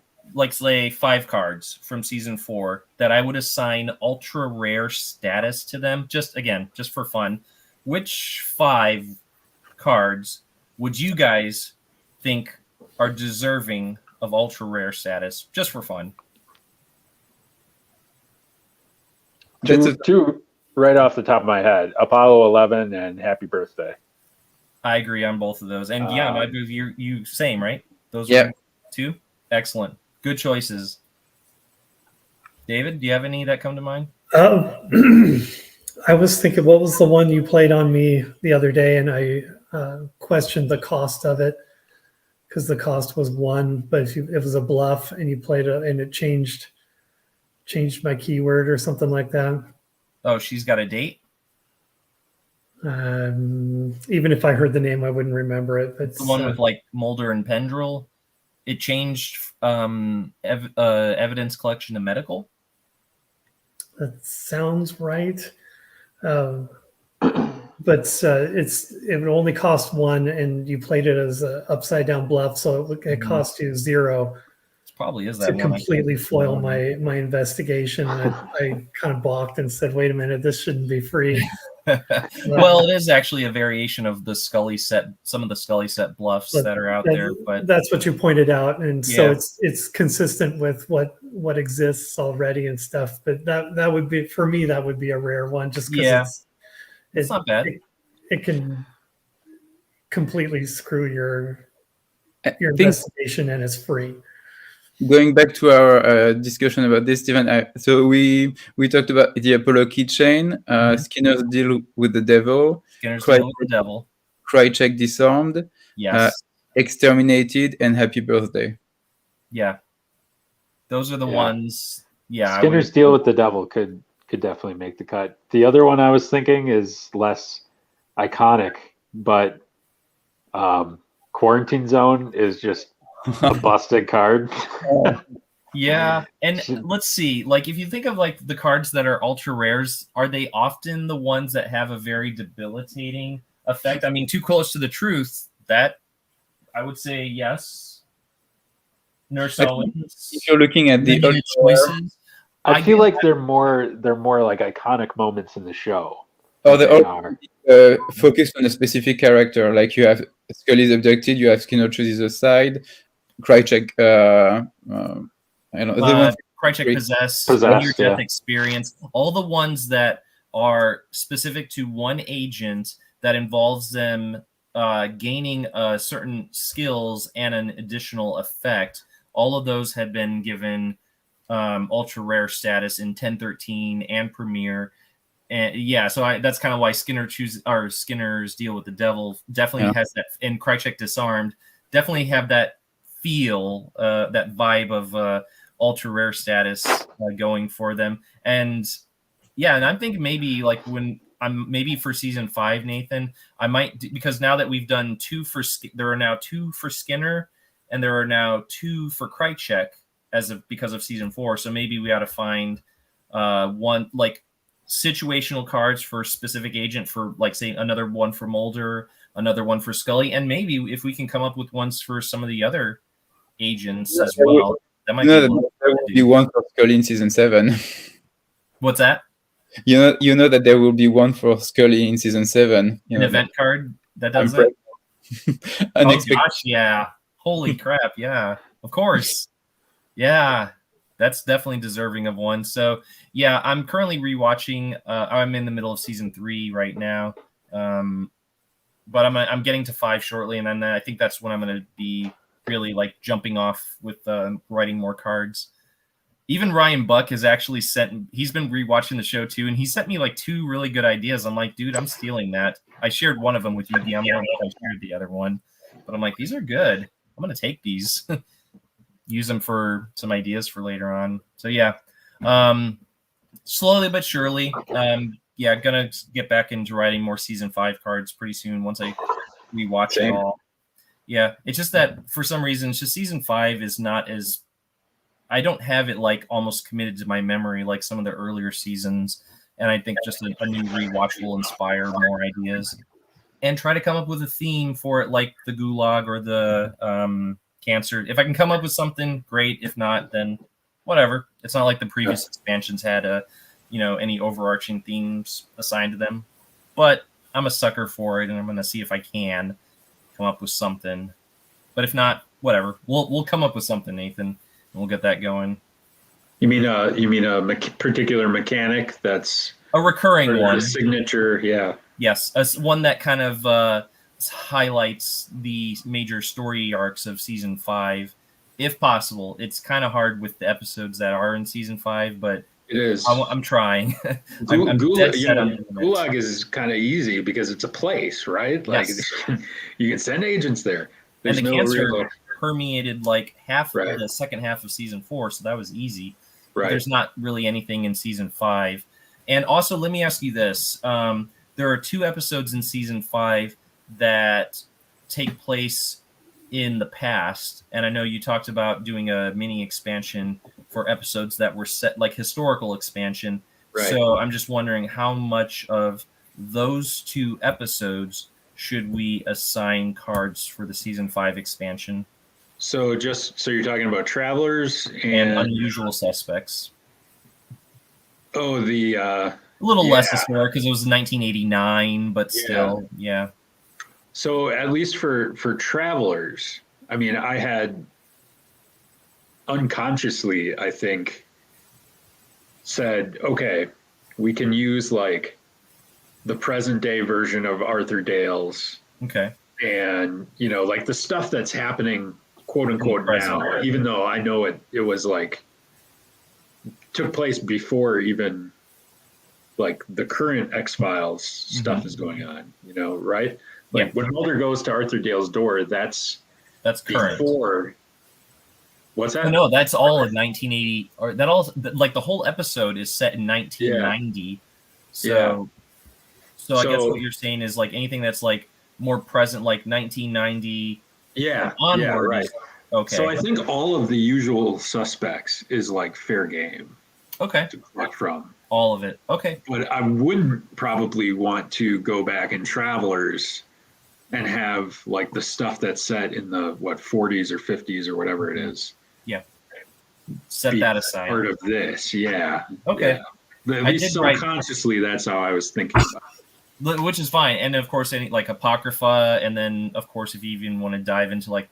say 5 cards from season 4 that I would assign ultra rare status to them, just for fun, which 5 cards would you guys think are deserving of ultra rare status, just for fun? Two right off the top of my head: Apollo 11 and Happy Birthday. I agree on both of those. And Guillaume, I believe you same, right? Those are 2? Excellent. Good choices. David, do you have any that come to mind? I was thinking, what was the one you played on me the other day, and I questioned the cost of it, because the cost was 1, but if it was a bluff and you played it and it changed my keyword or something like that. Oh, She's Got a Date? Even if I heard the name, I wouldn't remember it. But the one with like Mulder and Pendrell. It changed evidence collection to medical. That sounds right. But it would only cost 1, and you played it as an upside down bluff, so it cost you 0. It probably is that to completely foil my investigation. I kind of balked and said, "Wait a minute, this shouldn't be free." Well, it is actually a variation of the Scully set, some of the Scully set bluffs that are out there. But that's what you pointed out, and so it's consistent with what exists already and stuff. But that would be, for me, that would be a rare one, just because it's not bad. It can completely screw your investigation, and it's free. Going back to our discussion about this, Stephen, so we talked about the Apollo keychain, Skinner's Deal with the Devil, Krychek Disarmed, Exterminated, and Happy Birthday. Yeah, those are the ones. Yeah, Skinner's Deal with the Devil could definitely make the cut. The other one I was thinking is less iconic, but Quarantine Zone is just a busted card. Yeah, and let's see, like, if you think of like the cards that are ultra rares, are they often the ones that have a very debilitating effect? I mean, Too Close to the Truth, that I would say yes. Nurse Owens. If you're looking at the choices, I feel like they're more like iconic moments in the show. Oh, they are focused on a specific character. Like you have Scully's abducted, you have Skinner chooses a side. Krychek, Krychek possess, near-death experience, all the ones that are specific to one agent that involves them gaining certain skills and an additional effect. All of those had been given ultra rare status in 1013 and Premiere. And so that's kind of why Skinner's Deal with the Devil definitely has that, and Krychek Disarmed definitely have that feel, that vibe of ultra rare status going for them. And I'm thinking maybe like maybe for season 5, Nathan, I might because now that we've done 2 there are now 2 for Skinner, and there are now 2 for Krychek because of season 4. So maybe we ought to find one like situational cards for specific agent, for like say another one for Mulder, another one for Scully, and maybe if we can come up with ones for some of the other agents as well. That might be one for Scully in season 7. What's that? You know that there will be one for Scully in season 7. An event card that does it. Oh gosh, yeah! Holy crap! Yeah, of course. Yeah, that's definitely deserving of one. So yeah, I'm currently rewatching. I'm in the middle of season 3 right now, but I'm getting to 5 shortly, and then I think that's when I'm going to be really like jumping off with writing more cards. Even Ryan Buck has actually he's been rewatching the show too, and he sent me like 2 really good ideas. I'm like, dude, I'm stealing that. I shared one of them with you, DM. I shared the other one, but I'm like, these are good. I'm going to take these. use them for some ideas for later on. So yeah, slowly but surely. Yeah, gonna get back into writing more season 5 cards pretty soon once I rewatch it all. Yeah, it's just that for some reason, it's just season 5 is not as, I don't have it like almost committed to my memory like some of the earlier seasons, and I think just a new rewatch will inspire more ideas and try to come up with a theme for it, like the Gulag or the Cancer. If I can come up with something, great. If not, then whatever. It's not like the previous expansions had any overarching themes assigned to them, but I'm a sucker for it, and I'm going to see if I can come up with something. But if not, whatever. We'll come up with something, Nathan, and we'll get that going. You mean a particular mechanic that's a recurring one, a signature? Yeah. Yes, one that kind of highlights the major story arcs of season 5, if possible. It's kind of hard with the episodes that are in season 5, but it is. I'm trying. Gulag is kind of easy because it's a place, right? Like you can send agents there. There's and the Cancer permeated like half of the second half of season 4, so that was easy. Right. There's not really anything in season 5. And also, let me ask you this. There are 2 episodes in season 5 that take place in the past. And I know you talked about doing a mini expansion for episodes that were set, like historical expansion. Right. So I'm just wondering how much of those 2 episodes should we assign cards for the season 5 expansion? So you're talking about Travelers and Unusual Suspects. Oh, the a little less historic because it was 1989, but still, yeah. So at least for Travelers, I mean, I had unconsciously, I think, said, okay, we can use like the present day version of Arthur Dale's. Okay. And, like the stuff that's happening, quote unquote, now, even though I know it was like, took place before even like the current X-Files stuff is going on, right? Like when Mulder goes to Arthur Dale's door, that's current. Before. What's that? No, that's all of 1980, or that all like the whole episode is set in 1990. So I guess what you're saying is like anything that's like more present, like 1990. Onward, right. Okay. So I think all of the Usual Suspects is like fair game. Okay. To collect from. All of it. Okay. But I wouldn't probably want to go back in Travelers and have like the stuff that's set in the 40s or 50s or whatever it is. Yeah. Set that aside. Part of this, yeah. Okay. Yeah. At least subconsciously, that's how I was thinking about it. Which is fine. And of course, any like Apocrypha, and then of course, if you even want to dive into like